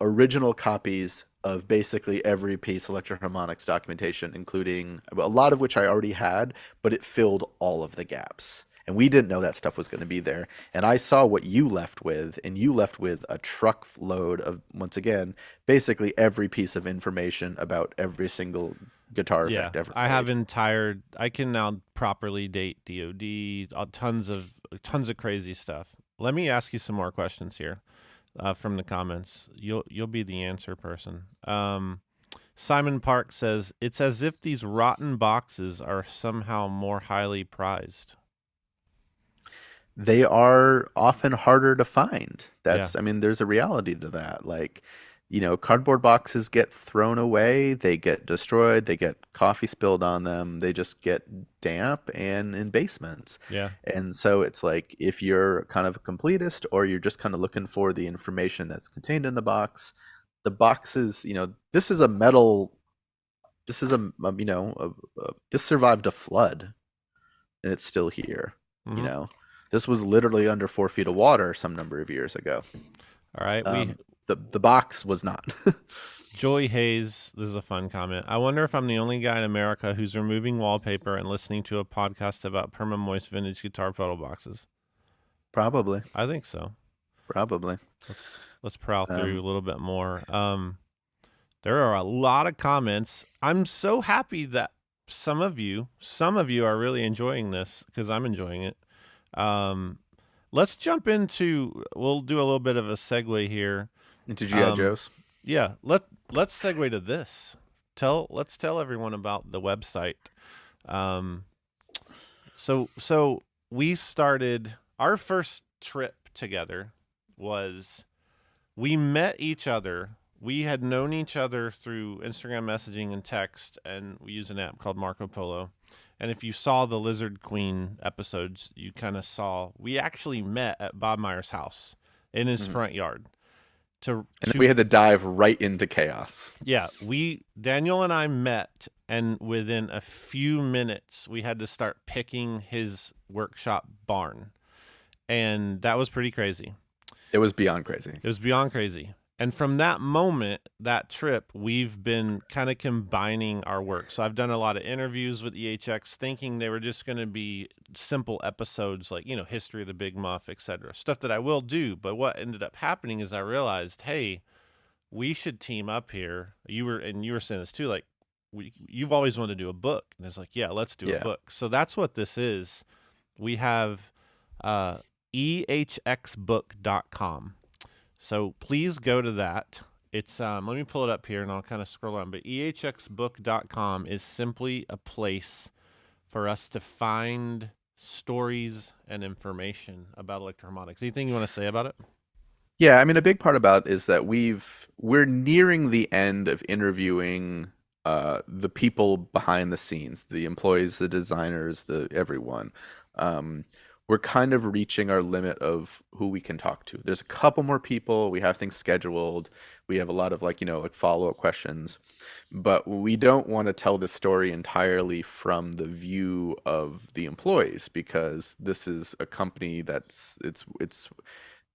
original copies of basically every piece Electro-Harmonix documentation, including a lot of which I already had, but it filled all of the gaps. And we didn't know that stuff was going to be there. And I saw what you left with, and you left with a truckload of, once again, basically every piece of information about every single guitar effect ever I made. have I can now properly date DoD, tons of crazy stuff. Let me ask you some more questions here from the comments. You'll be the answer person. Simon Park says, it's as if these rotten boxes are somehow more highly prized. They are often harder to find. Yeah. I mean, there's a reality to that. Like, cardboard boxes get thrown away, they get destroyed, they get coffee spilled on them, they just get damp and in basements. Yeah. And so it's like, if you're kind of a completist or you're just kind of looking for the information that's contained in the box, the boxes, this is a metal, this is this survived a flood and it's still here, Mhm. This was literally under 4 feet of water some number of years ago. All right. The box was not. Joy Hayes, this is a fun comment. I wonder if I'm the only guy in America who's removing wallpaper and listening to a podcast about perma-moist vintage guitar pedal boxes. Probably. I think so. Probably. Let's prowl through a little bit more. There are a lot of comments. I'm so happy that some of you are really enjoying this because I'm enjoying it. Let's jump into. We'll do a little bit of a segue here into G.I. Joes. Yeah, let's segue to this. Let's tell everyone about the website. So we started our first trip together was we met each other. We had known each other through Instagram messaging and text, and we use an app called Marco Polo. And if you saw the Lizard Queen episodes, you kind of saw we actually met at Bob Meyer's house in his front yard. And we had to dive right into chaos. Yeah, Daniel and I met, and within a few minutes, we had to start picking his workshop barn. And that was pretty crazy. It was beyond crazy. It was beyond crazy. And from that moment, that trip, we've been kind of combining our work. So I've done a lot of interviews with EHX thinking they were just going to be simple episodes like, history of the Big Muff, etc. Stuff that I will do. But what ended up happening is I realized, hey, we should team up here. You were saying this too, like you've always wanted to do a book. And it's like, yeah, let's do a book. So that's what this is. We have ehxbook.com. So please go to that. It's let me pull it up here and I'll kind of scroll on. But ehxbook.com is simply a place for us to find stories and information about Electro-Harmonix. Anything you want to say about it? Yeah, I mean, a big part about it is that we're nearing the end of interviewing the people behind the scenes, the employees, the designers, the everyone. We're kind of reaching our limit of who we can talk to. There's a couple more people. We have things scheduled. We have a lot of like follow-up questions, but we don't want to tell the story entirely from the view of the employees because this is a company that's it's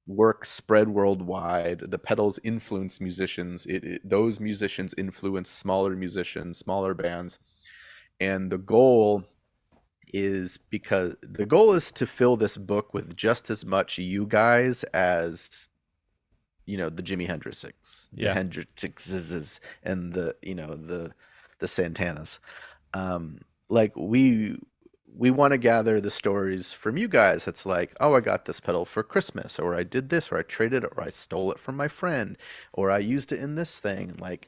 work spread worldwide. The pedals influence musicians. Those musicians influence smaller musicians, smaller bands, and the goal is to fill this book with just as much you guys as the Jimi Hendrixes, the Yeah. Hendrixes, and the Santanas. Like we want to gather the stories from you guys. It's like, oh, I got this pedal for Christmas, or I did this, or I traded it, or I stole it from my friend, or I used it in this thing. Like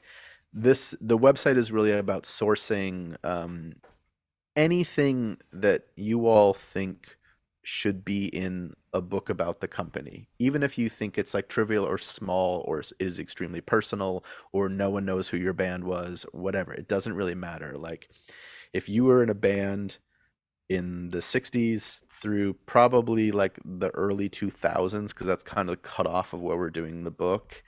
the website is really about sourcing anything that you all think should be in a book about the company, even if you think it's like trivial or small or is extremely personal or no one knows who your band was, whatever. It doesn't really matter. Like if you were in a band in the 60s through probably like the early 2000s, because that's kind of the cutoff of where we're doing the book.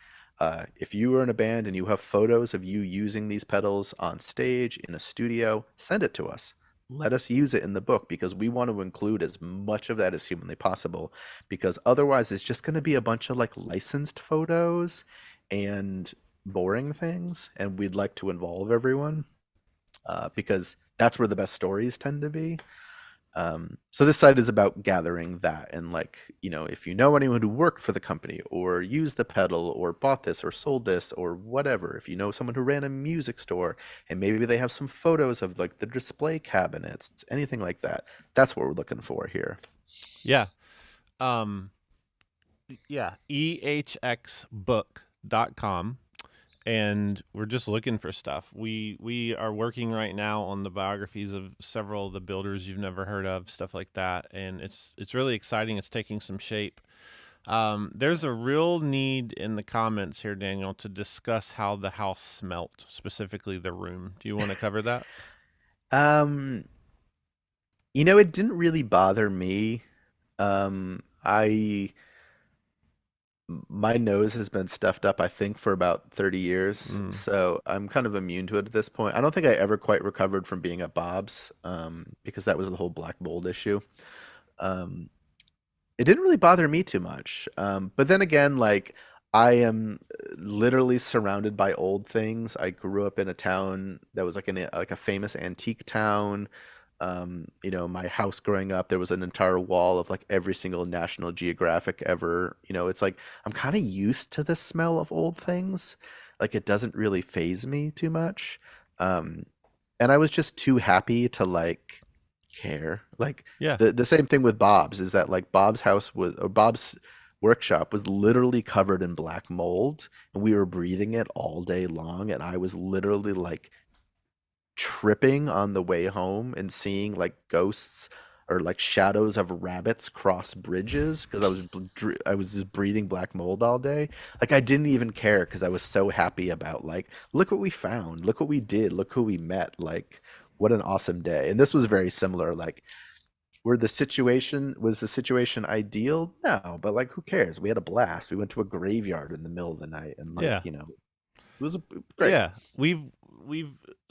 If you were in a band and you have photos of you using these pedals on stage in a studio, send it to us. Let us use it in the book because we want to include as much of that as humanly possible, because otherwise it's just going to be a bunch of like licensed photos and boring things, and we'd like to involve everyone because that's where the best stories tend to be. So this site is about gathering that, and like, if you know anyone who worked for the company or used the pedal or bought this or sold this or whatever, if you know someone who ran a music store and maybe they have some photos of like the display cabinets, anything like that, that's what we're looking for here. Yeah. Yeah. EHXbook.com. And we're just looking for stuff. We are working right now on the biographies of several of the builders you've never heard of, stuff like that, and it's really exciting. It's taking some shape. There's a real need in the comments here, Daniel, to discuss how the house smelt, specifically the room. Do you want to cover that? It didn't really bother me. I My nose has been stuffed up, I think, for about 30 years. So I'm kind of immune to it at this point. I don't think I ever quite recovered from being at Bob's, because that was the whole black mold issue. Um, it didn't really bother me too much. But then again, like I am literally surrounded by old things. I grew up in a town that was like a famous antique town. My house growing up, there was an entire wall of like every single National Geographic ever. It's like I'm kind of used to the smell of old things. Like it doesn't really faze me too much. Um, and I was just too happy to like care. Like Yeah. the same thing with Bob's is that like Bob's workshop was literally covered in black mold and we were breathing it all day long, and I was literally like tripping on the way home and seeing like ghosts or like shadows of rabbits cross bridges because I was just breathing black mold all day. Like I didn't even care because I was so happy about like, look what we found, look what we did, look who we met, like what an awesome day. And this was very similar. Like, was the situation ideal? No, but like who cares? We had a blast. We went to a graveyard in the middle of the night and like, Yeah. it was great. Yeah,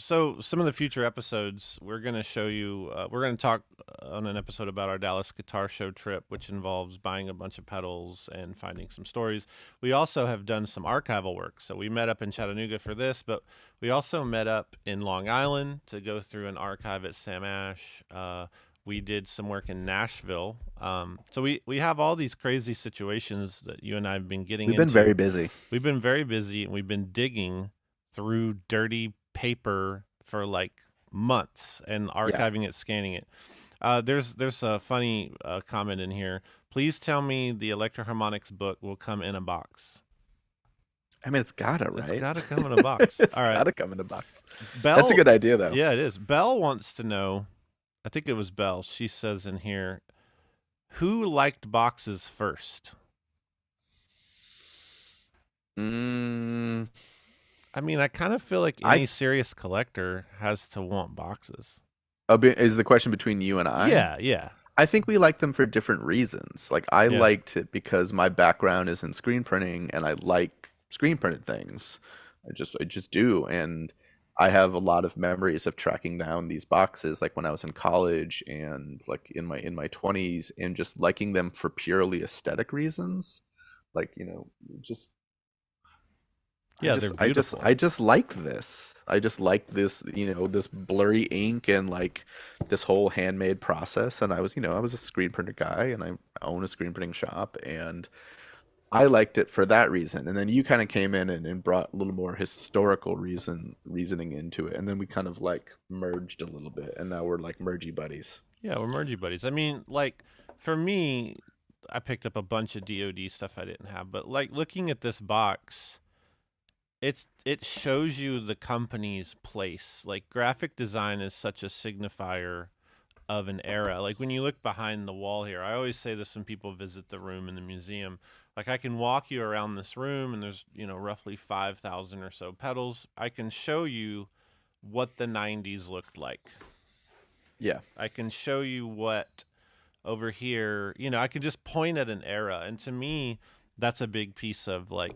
so some of the future episodes we're going to show you. We're going to talk on an episode about our Dallas Guitar Show trip, which involves buying a bunch of pedals and finding some stories. We also have done some archival work. So we met up in Chattanooga for this, but we also met up in Long Island to go through an archive at Sam Ash. We did some work in Nashville. So we have all these crazy situations that you and I have been getting We've been into. very busy. We've been very busy, and we've been digging through dirty paper for like months and archiving it, scanning it. There's a funny comment in here. Please tell me the Electroharmonics book will come in a box. I mean, it's gotta, right? It's gotta come in a box. It's All right. gotta come in a box. Belle, That's a good idea, though. Yeah, it is. Belle wants to know. I think it was Belle. She says in here, who liked boxes first? I mean, I kind of feel like any serious collector has to want boxes. Is the question between you and I? Yeah. I think we like them for different reasons. Like I Yeah. liked it because my background is in screen printing and I like screen printed things. I just do. And I have a lot of memories of tracking down these boxes like when I was in college and like in my 20s and just liking them for purely aesthetic reasons. Like, just Yeah, they're beautiful. I just like this. I just like this, this blurry ink and like this whole handmade process. And I was a screen printer guy and I own a screen printing shop and I liked it for that reason. And then you kind of came in and brought a little more historical reasoning into it. And then we kind of like merged a little bit and now we're like mergy buddies. Yeah, we're mergy buddies. I mean, like for me, I picked up a bunch of DoD stuff I didn't have, but like looking at this box, it shows you the company's place. Like graphic design is such a signifier of an era. Like when you look behind the wall here, I always say this when people visit the room in the museum. Like I can walk you around this room and there's, roughly 5,000 or so pedals. I can show you what the 90s looked like. Yeah. I can show you what over here, I can just point at an era. And to me, that's a big piece of like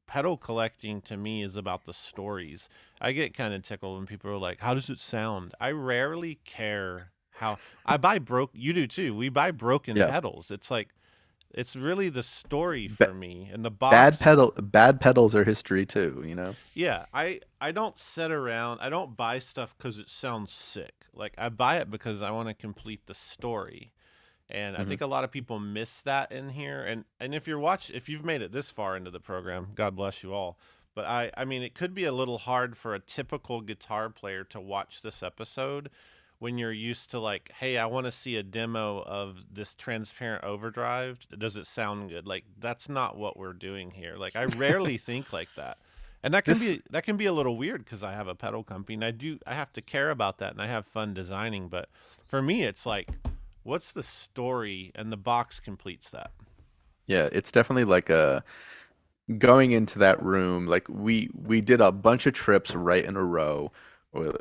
pedal collecting to me is about the stories. I get kind of tickled when people are like, how does it sound? I rarely care how I buy you do too. We buy broken pedals. It's like, it's really the story for me and the box. Bad pedals are history too, Yeah. I don't sit around. I don't buy stuff because it sounds sick. Like I buy it because I want to complete the story. And I think a lot of people miss that in here. And if you've made it this far into the program, God bless you all. But I mean, it could be a little hard for a typical guitar player to watch this episode when you're used to like, hey, I want to see a demo of this transparent overdrive. Does it sound good? Like that's not what we're doing here. Like I rarely think like that. And that can be a little weird because I have a pedal company and I have to care about that and I have fun designing. But for me, it's like, what's the story? And the box completes that. Yeah, it's definitely like going into that room. Like we did a bunch of trips right in a row.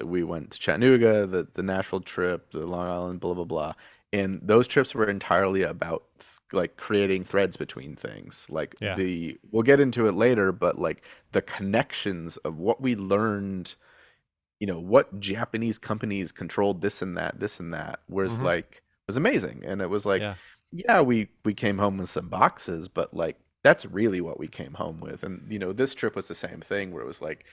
We went to Chattanooga, the Nashville trip, the Long Island, blah blah blah. And those trips were entirely about like creating threads between things. Like we'll get into it later, but like the connections of what we learned, what Japanese companies controlled this and that was was amazing. And it was like, we came home with some boxes, but like that's really what we came home with. And this trip was the same thing where it was like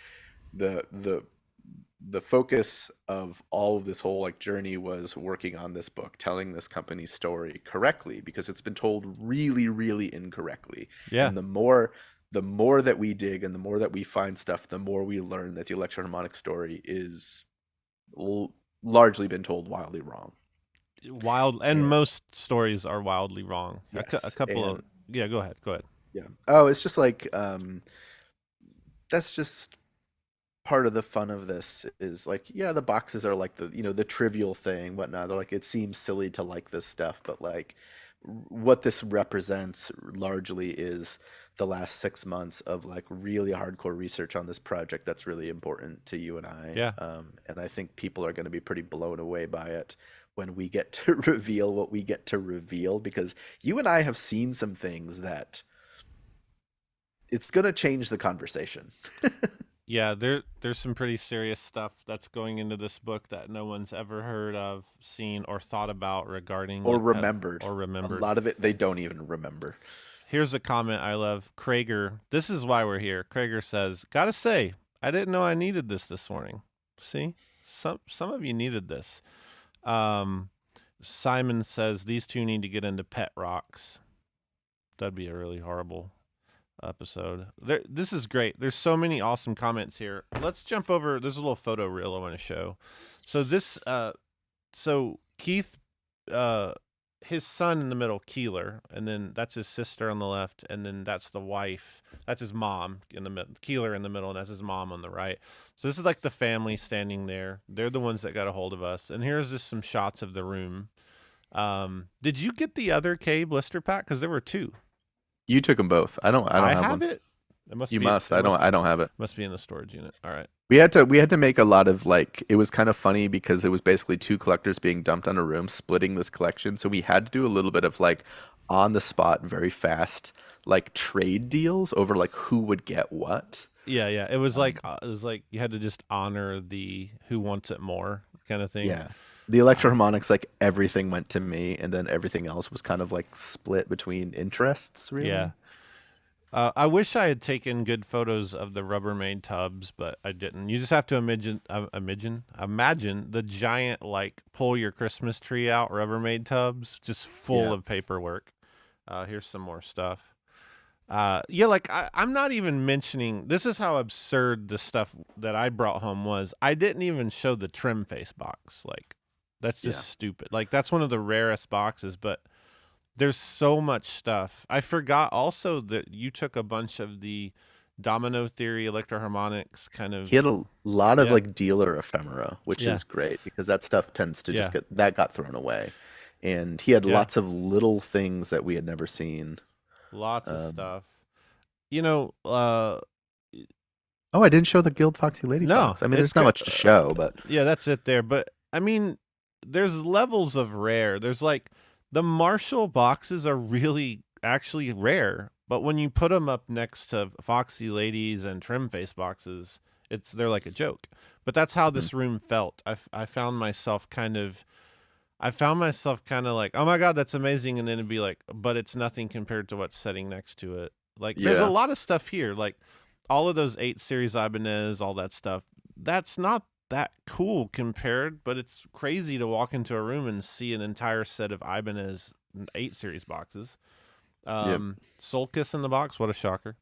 the focus of all of this whole like journey was working on this book, telling this company's story correctly because it's been told really, really incorrectly. Yeah. And the more that we dig and the more that we find stuff, the more we learn that the electroharmonic story is largely been told wildly wrong. Most stories are wildly wrong. Yes. A couple of go ahead. Yeah. Oh, it's just like that's just part of the fun of this is like, the boxes are like the trivial thing, whatnot. They're like, it seems silly to like this stuff, but like what this represents largely is the last 6 months of like really hardcore research on this project that's really important to you and I. Yeah. And I think people are going to be pretty blown away by it when we get to reveal what we get to reveal, because you and I have seen some things that it's going to change the conversation. Yeah, there's some pretty serious stuff that's going into this book that no one's ever heard of, seen, or thought about regarding or remembered. A lot of it they don't even remember. Here's a comment I love. Krager, this is why we're here. Krager says, "Gotta say, I didn't know I needed this morning." See, some of you needed this. Simon says these two need to get into pet rocks. That'd be a really horrible episode. This is great. There's so many awesome comments here. Let's jump over. There's a little photo reel I want to show. So this, so Keith, his son in the middle, Keeler, and then that's his sister on the left, and then that's the wife. That's his mom in the middle. Keeler in the middle, and that's his mom on the right. So this is like the family standing there. They're the ones that got a hold of us. And here's just some shots of the room. Did you get the other K blister pack? Because there were two. You took them both. I don't have one. it. It must You be. must. It I must don't have it. Must be in the storage unit. All right. We had to make a lot of like, it was kind of funny because it was basically two collectors being dumped on a room, splitting this collection. So we had to do a little bit of like on the spot, very fast, like trade deals over like who would get what. Yeah, yeah. It was like you had to just honor the who wants it more kind of thing. Yeah. The electroharmonics, like everything went to me, and then everything else was kind of like split between interests, really. Yeah. I wish I had taken good photos of the Rubbermaid tubs, but I didn't. You just have to imagine the giant, like, pull your Christmas tree out Rubbermaid tubs, just full of paperwork. Here's some more stuff. Yeah, like I'm not even mentioning. This is how absurd the stuff that I brought home was. I didn't even show the trim face box. Like, that's just stupid. Like, that's one of the rarest boxes, but there's so much stuff. I forgot also that you took a bunch of the Domino Theory electroharmonics kind of. He had a lot of like dealer ephemera, which is great because that stuff tends to just got thrown away. And he had lots of little things that we had never seen. Lots of stuff. You know, oh, I didn't show the Guild Foxy Lady box. I mean, there's not much to show, but yeah, that's it there. But I mean, there's levels of rare. There's like the Marshall boxes are really actually rare, but when you put them up next to Foxy Ladies and Trim Face boxes, they're like a joke. But that's how this room felt. I found myself kind of like, oh my God, that's amazing. And then it'd be like, but it's nothing compared to what's sitting next to it. Like, there's a lot of stuff here. Like, all of those 8 series Ibanez, all that stuff. That's not that cool compared, but it's crazy to walk into a room and see an entire set of Ibanez 8 series boxes. Soul Kiss in the box. What a shocker.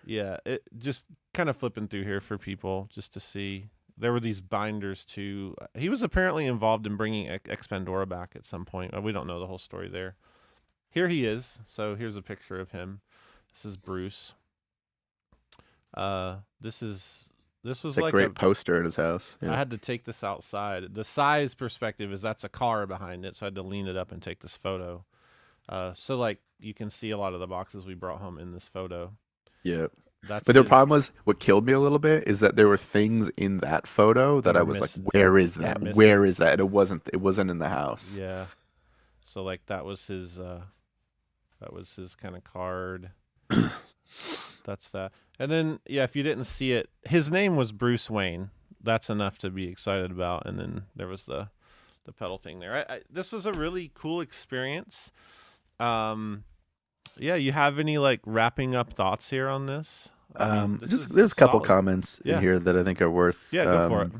Yeah, it just kind of flipping through here for people just to see. There were these binders too. He was apparently involved in bringing Ex Pandora back at some point. We don't know the whole story there. Here he is. So here's a picture of him. This is Bruce. This was like a great poster in his house. I had to take this outside. The size perspective is that's a car behind it, so I had to lean it up and take this photo. So like you can see a lot of the boxes we brought home in this photo. Yeah. But the problem was, what killed me a little bit is that there were things in that photo that I was like, where is that? Where is that? And it wasn't in the house. Yeah. So like that was his kind of card. That's that. And then if you didn't see it, his name was Bruce Wayne. That's enough to be excited about. And then there was the pedal thing there. This was a really cool experience. You have any like wrapping up thoughts here on this? There's a couple comments in here that I think are worth. Yeah, go for it.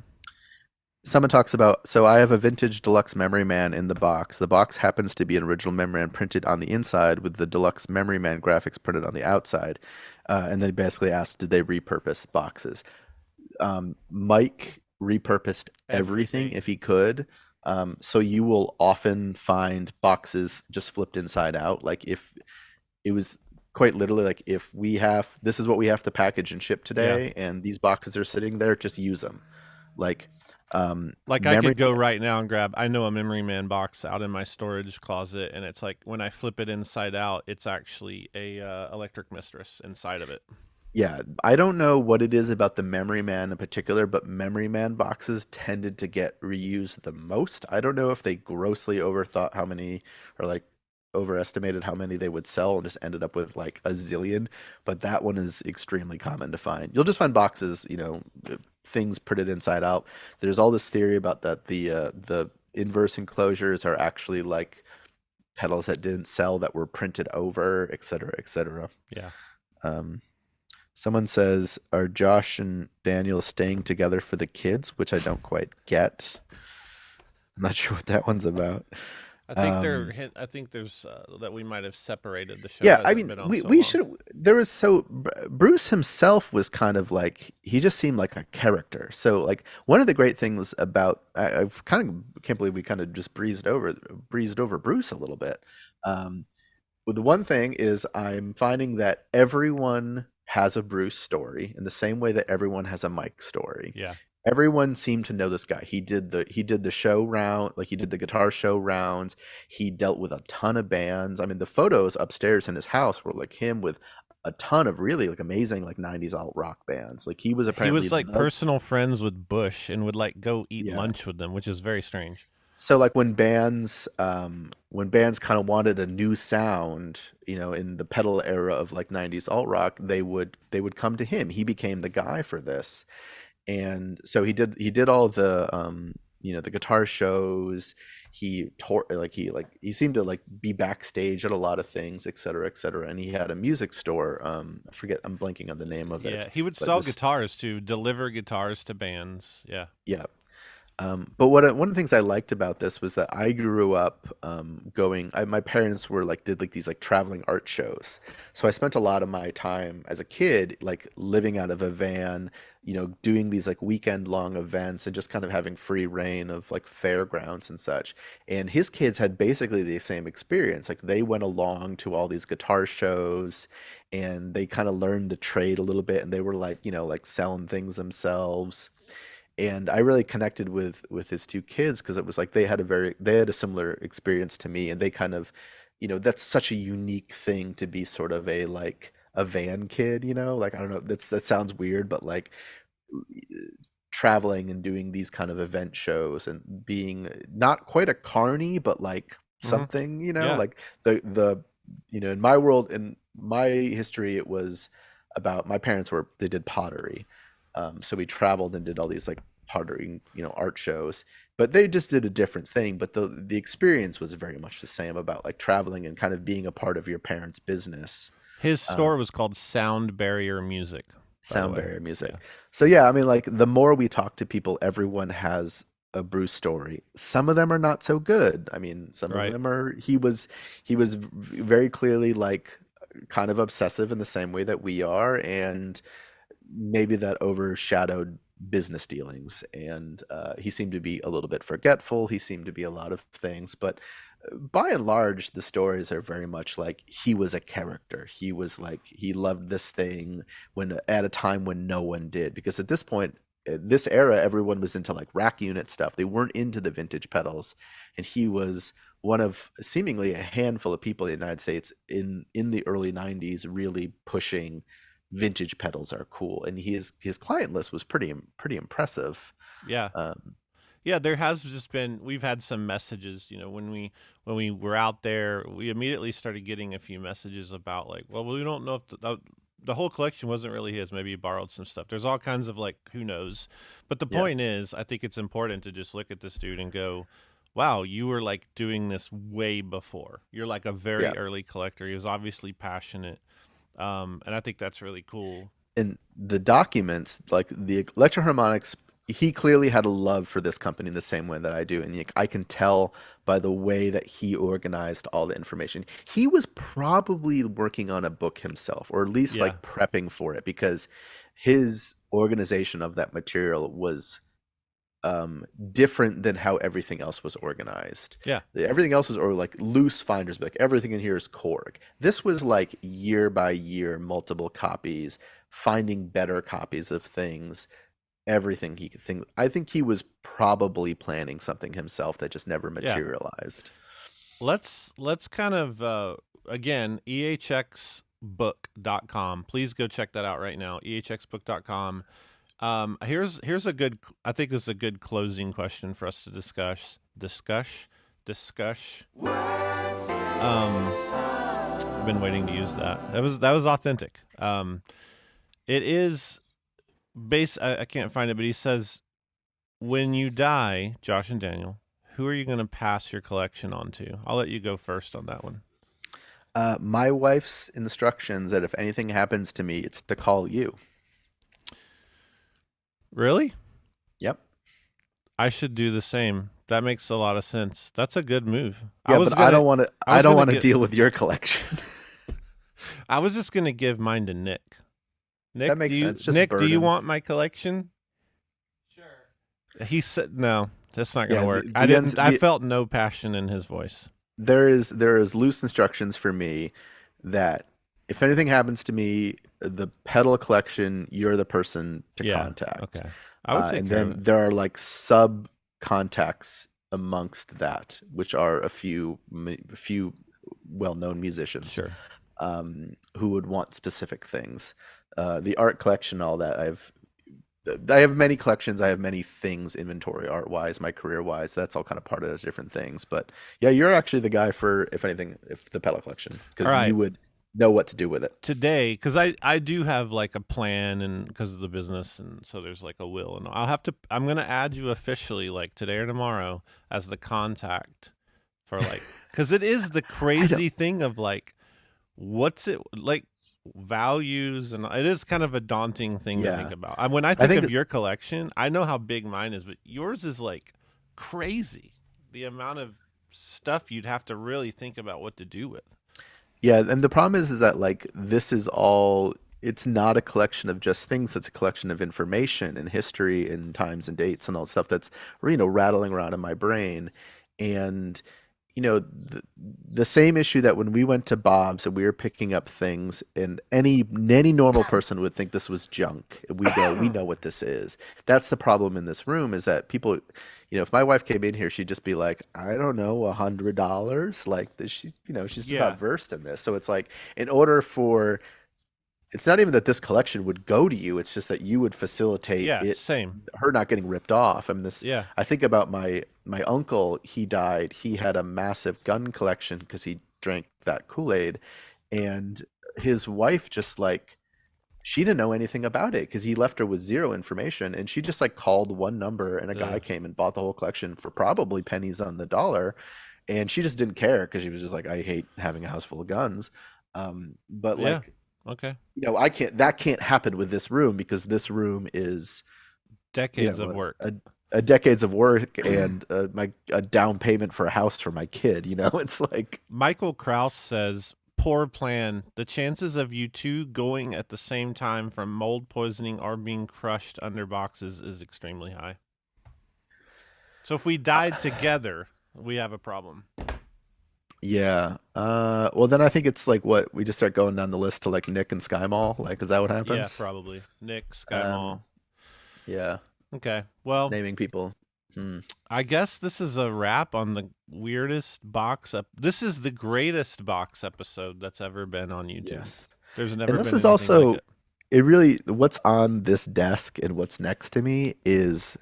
Someone talks about, so I have a vintage deluxe Memory Man in the box. The box happens to be an original Memory Man printed on the inside with the deluxe Memory Man graphics printed on the outside. And then he basically asked, did they repurpose boxes? Mike repurposed everything if he could. So you will often find boxes just flipped inside out. Like if it was quite literally like, if this is what we have to package and ship today, and these boxes are sitting there, just use them. Like I could go right now and grab, I know a Memory Man box out in my storage closet, and it's like when I flip it inside out, it's actually a Electric Mistress inside of it. Yeah, I don't know what it is about the Memory Man in particular, but Memory Man boxes tended to get reused the most. I don't know if they grossly overthought how many, or like overestimated how many they would sell and just ended up with like a zillion, but that one is extremely common to find. You'll just find boxes, things printed inside out. There's all this theory about that the inverse enclosures are actually like pedals that didn't sell that were printed over, et cetera, et cetera. Yeah. Someone says, are Josh and Daniel staying together for the kids? Which I don't quite get. I'm not sure what that one's about. I think I think there's that we might have separated the show. Yeah, I mean, we should. Bruce himself was kind of like, he just seemed like a character. So like one of the great things about, I kind of can't believe we kind of just breezed over Bruce a little bit. Well, the one thing is I'm finding that everyone has a Bruce story in the same way that everyone has a Mike story. Yeah. everyone seemed to know this guy. He did the show round, like he did the guitar show rounds. He dealt with a ton of bands. I mean, the photos upstairs in his house were like him with a ton of really like amazing like 90s alt rock bands. Like he was apparently like personal friends with Bush and would like go eat lunch with them, which is very strange. So like when bands kind of wanted a new sound, you know, in the pedal era of like 90s alt rock, they would come to him. He became the guy for this. And so he did all the you know, the guitar shows. He seemed to like be backstage at a lot of things, et cetera, and he had a music store. I forget, I'm blanking on the name of it. Yeah, he would sell guitars too, deliver guitars to bands. Yeah. But one of the things I liked about this was that I grew up my parents did like these like traveling art shows. So I spent a lot of my time as a kid like living out of a van, you know, doing these like weekend long events and just kind of having free reign of like fairgrounds and such. And his kids had basically the same experience. Like they went along to all these guitar shows and they kind of learned the trade a little bit, and they were like, you know, like selling things themselves. And I really connected with his two kids because it was like they had a similar experience to me, and they kind of, you know, that's such a unique thing to be sort of a like a van kid, you know, like I don't know, that sounds weird, but like traveling and doing these kind of event shows and being not quite a carny, but like something, you know, like the you know, in my world, in my history, it was about my parents they did pottery. So we traveled and did all these like pottery, you know, art shows, but they just did a different thing. But the experience was very much the same about like traveling and kind of being a part of your parents' business. His store was called Sound Barrier Music. Sound Barrier Music. Yeah. So yeah, I mean, like the more we talk to people, everyone has a Bruce story. Some of them are not so good. I mean, some of them are. He was very clearly like kind of obsessive in the same way that we are, and maybe that overshadowed business dealings, and he seemed to be a little bit forgetful. He seemed to be a lot of things, but by and large the stories are very much like he was a character. He was like, he loved this thing when at a time when no one did, because at this point, this era, everyone was into like rack unit stuff. They weren't into the vintage pedals, and he was one of seemingly a handful of people in the United States in the early 90s really pushing vintage pedals are cool, and his client list was pretty impressive. Yeah, there has just been, we've had some messages, you know, when we were out there, we immediately started getting a few messages about like, well, we don't know if the whole collection wasn't really his. Maybe he borrowed some stuff. There's all kinds of like, who knows? But the point is, I think it's important to just look at this dude and go, wow, you were like doing this way before. You're like a very early collector. He was obviously passionate. And I think that's really cool. And the documents, like the Electro-Harmonix, he clearly had a love for this company in the same way that I do. And I can tell by the way that he organized all the information. He was probably working on a book himself, or at least like prepping for it, because his organization of that material was different than how everything else was organized. Everything else was like loose finders, but like everything in here is Korg. This was like year by year, multiple copies, finding better copies of things, everything he could think. I think he was probably planning something himself that just never materialized. Let's kind of again, ehxbook.com. Please go check that out right now. ehxbook.com. Here's a good, I think this is a good closing question for us to discuss. I've been waiting to use that. That was authentic. It is I can't find it, but he says, when you die, Josh and Daniel, who are you going to pass your collection on to? I'll let you go first on that one. My wife's instructions that if anything happens to me, it's to call you. Really? Yep. I should do the same. That makes a lot of sense. That's a good move. Yeah, I don't want to deal with your collection. I was just going to give mine to Nick. Nick, that makes sense. Nick, do you want my collection? Sure. He said no. That's not going to work. I felt no passion in his voice. There is loose instructions for me that if anything happens to me, the pedal collection, you're the person to contact. Okay. I would take And care of then it. there are like sub contacts amongst that, which are a few well-known musicians Sure. who would want specific things. The art collection, all that. I have many collections. I have many things inventory art-wise, my career-wise. That's all kind of part of those different things. But yeah, you're actually the guy for, if anything, if the pedal collection, because All right. you would know what to do with it. Today, because I do have like a plan, and because of the business, and so there's like a will, and I'm gonna add you officially like today or tomorrow as the contact for like, because it is the crazy thing of like, what's it like, values, and it is kind of a daunting thing to think about. When I think of your collection, I know how big mine is, but yours is like crazy. The amount of stuff you'd have to really think about what to do with. Yeah, and the problem is that like this is all, it's not a collection of just things, it's a collection of information and history and times and dates and all stuff that's, rattling around in my brain. And the same issue that when we went to Bob's and we were picking up things, and any normal person would think this was junk. We know what this is. That's the problem in this room, is that people, if my wife came in here, she'd just be like, I don't know, $100. Like this, she's just not versed in this. So it's like, in order for, it's not even that this collection would go to you. It's just that you would facilitate her not getting ripped off. I mean, I think about my uncle. He died. He had a massive gun collection because he drank that Kool-Aid, and his wife just like, she didn't know anything about it because he left her with zero information, and she just like called one number, and a guy came and bought the whole collection for probably pennies on the dollar, and she just didn't care because she was just like, I hate having a house full of guns. But like. Okay. That can't happen with this room, because this room is decades of work. A decades of work and a down payment for a house for my kid. It's like Michael Kraus says, poor plan. The chances of you two going at the same time from mold poisoning or being crushed under boxes is extremely high. So if we died together, we have a problem. Yeah. Well, then I think it's like what we just start going down the list to like Nick and Sky Mall. Like, is that what happens? Yeah, probably Nick, Sky Mall. Yeah. Okay. Well, naming people. I guess this is a wrap on the weirdest box up. This is the greatest box episode that's ever been on YouTube. Yes. There's never been. And this anything is also, like it really, what's on this desk and what's next to me is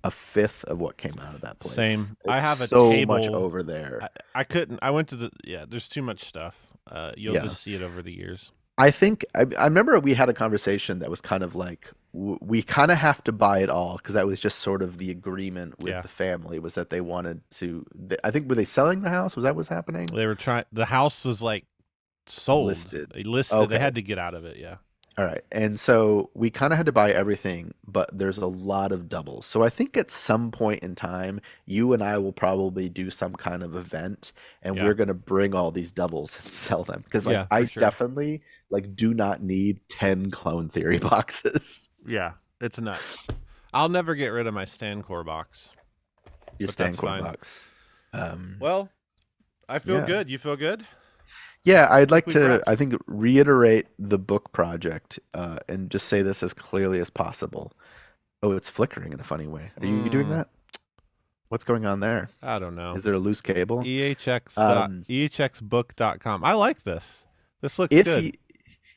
a fifth of what came out of that place. Same. It's I have a so table much over there. I couldn't. I went to there's too much stuff. You'll just see it over the years. I think I remember we had a conversation that was kind of like, we kind of have to buy it all, because that was just sort of the agreement with the family, was that they wanted to. I think, were they selling the house? Was that what's happening? They were trying. The house was like sold. Listed. They listed. Okay. They had to get out of it. Yeah. All right. And so we kind of had to buy everything, but there's a lot of doubles. So I think at some point in time, you and I will probably do some kind of event, and we're going to bring all these doubles and sell them. Because like, I definitely like do not need 10 Clone Theory boxes. Yeah, it's nuts. I'll never get rid of my Stancore box. Your Stancore box. Well, I feel good. You feel good? Yeah, I'd like to, I think, reiterate the book project and just say this as clearly as possible. Oh, it's flickering in a funny way. Are you doing that? What's going on there? I don't know. Is there a loose cable? EHXbook.com. I like this. This looks good.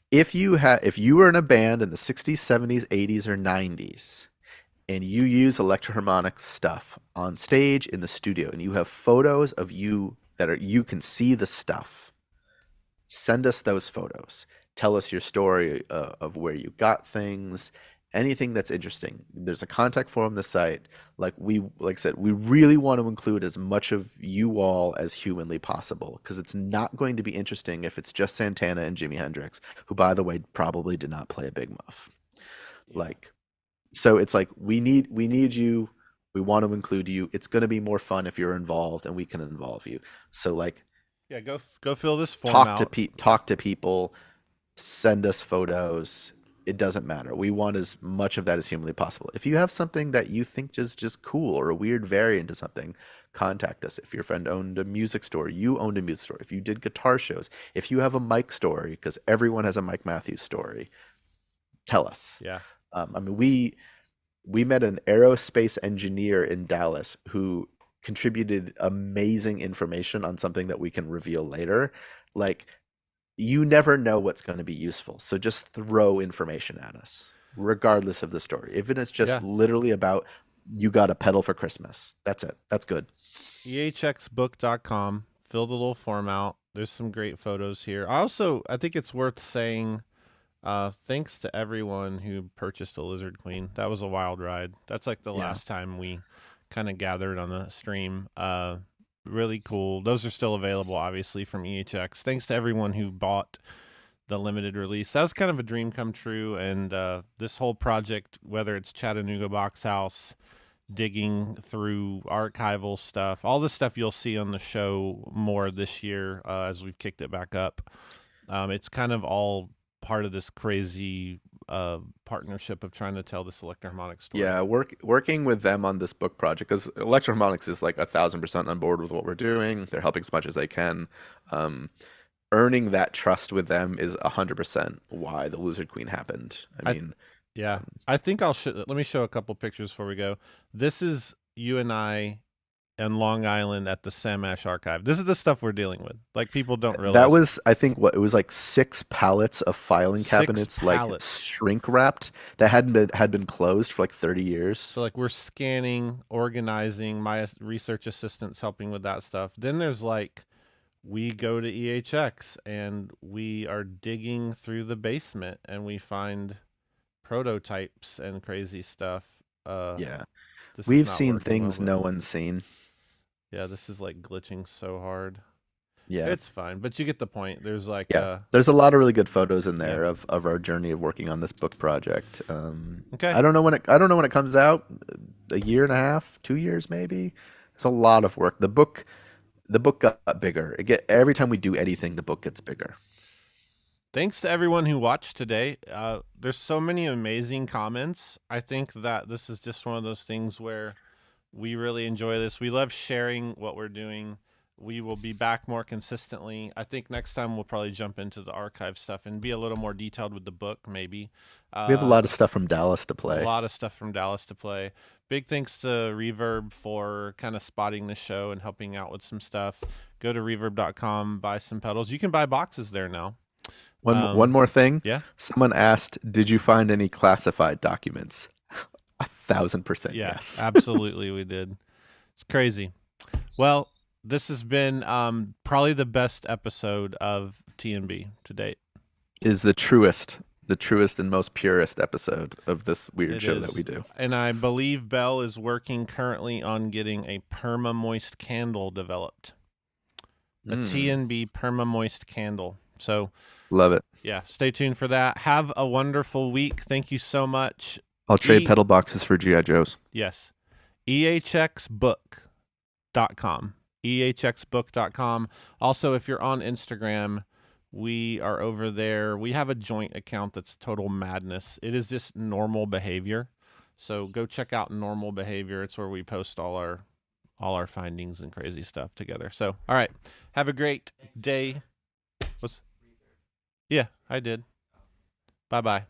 If you were in a band in the 60s, 70s, 80s, or 90s, and you use electroharmonic stuff on stage in the studio, and you have photos of you you can see the stuff, send us those photos. Tell us your story of where you got things, anything that's interesting. There's a contact form on the site. Like I said, we really want to include as much of you all as humanly possible, because it's not going to be interesting if it's just Santana and Jimi Hendrix, who, by the way, probably did not play a Big Muff. Yeah. So it's like, we need you. We want to include you. It's going to be more fun if you're involved, and we can involve you. So yeah, go fill this form out. Talk to people, send us photos. It doesn't matter. We want as much of that as humanly possible. If you have something that you think is just cool, or a weird variant of something, contact us. If your friend owned a music store, you owned a music store. If you did guitar shows, if you have a Mike story, because everyone has a Mike Matthews story, tell us. Yeah. I mean, we met an aerospace engineer in Dallas who contributed amazing information on something that we can reveal later. Like, you never know what's going to be useful. So just throw information at us, regardless of the story. If it's just literally about you got a pedal for Christmas, that's it. That's good. EHXbook.com. Fill the little form out. There's some great photos here. I think it's worth saying thanks to everyone who purchased a Lizard Queen. That was a wild ride. That's like the last time we kind of gathered on the stream. Really cool. Those are still available, obviously, from EHX. Thanks to everyone who bought the limited release. That was kind of a dream come true. And this whole project, whether it's Chattanooga Box House, digging through archival stuff, all the stuff you'll see on the show more this year as we've kicked it back up. It's kind of all part of this crazy partnership of trying to tell this electroharmonic story. Yeah, working with them on this book project, because Electroharmonics is like 1,000% on board with what we're doing. They're helping as much as they can. Earning that trust with them is 100% why the Lizard Queen happened. I think let me show a couple pictures before we go. This is you and I and Long Island at the Samash archive. This is the stuff we're dealing with. Like, people don't realize. That was, I think, it was like 6 pallets of filing cabinets, like shrink wrapped, that had been closed for like 30 years. So like, we're scanning, organizing, my research assistant's helping with that stuff. Then there's like, we go to EHX and we are digging through the basement and we find prototypes and crazy stuff. We've seen things no one's seen. Yeah, this is like glitching so hard. Yeah, it's fine, but you get the point. There's like there's a lot of really good photos in there of our journey of working on this book project. Okay, I don't know when it comes out. A year and a half, 2 years maybe. It's a lot of work. The book got bigger. Every time we do anything, the book gets bigger. Thanks to everyone who watched today. There's so many amazing comments. I think that this is just one of those things where we really enjoy this. We love sharing what we're doing. We will be back more consistently. I think next time we'll probably jump into the archive stuff and be a little more detailed with the book, maybe. We have a lot of stuff from Dallas to play. Big thanks to Reverb for kind of spotting the show and helping out with some stuff. Go to reverb.com, buy some pedals. You can buy boxes there now. One more thing. Yeah. Someone asked, did you find any classified documents? 1,000% yes. Absolutely we did. It's crazy. Well, this has been probably the best episode of TNB to date. Is the truest and most purest episode of this weird show that we do. And I believe Bell is working currently on getting a perma-moist candle developed. A TNB perma-moist candle. So love it. Yeah, stay tuned for that. Have a wonderful week. Thank you so much. I'll trade pedal boxes for G.I. Joes. Yes. EHXbook.com. EHXbook.com. Also, if you're on Instagram, we are over there. We have a joint account that's total madness. It is just normal behavior. So go check out normal behavior. It's where we post all our findings and crazy stuff together. So, all right. Have a great day. Yeah, I did. Bye-bye.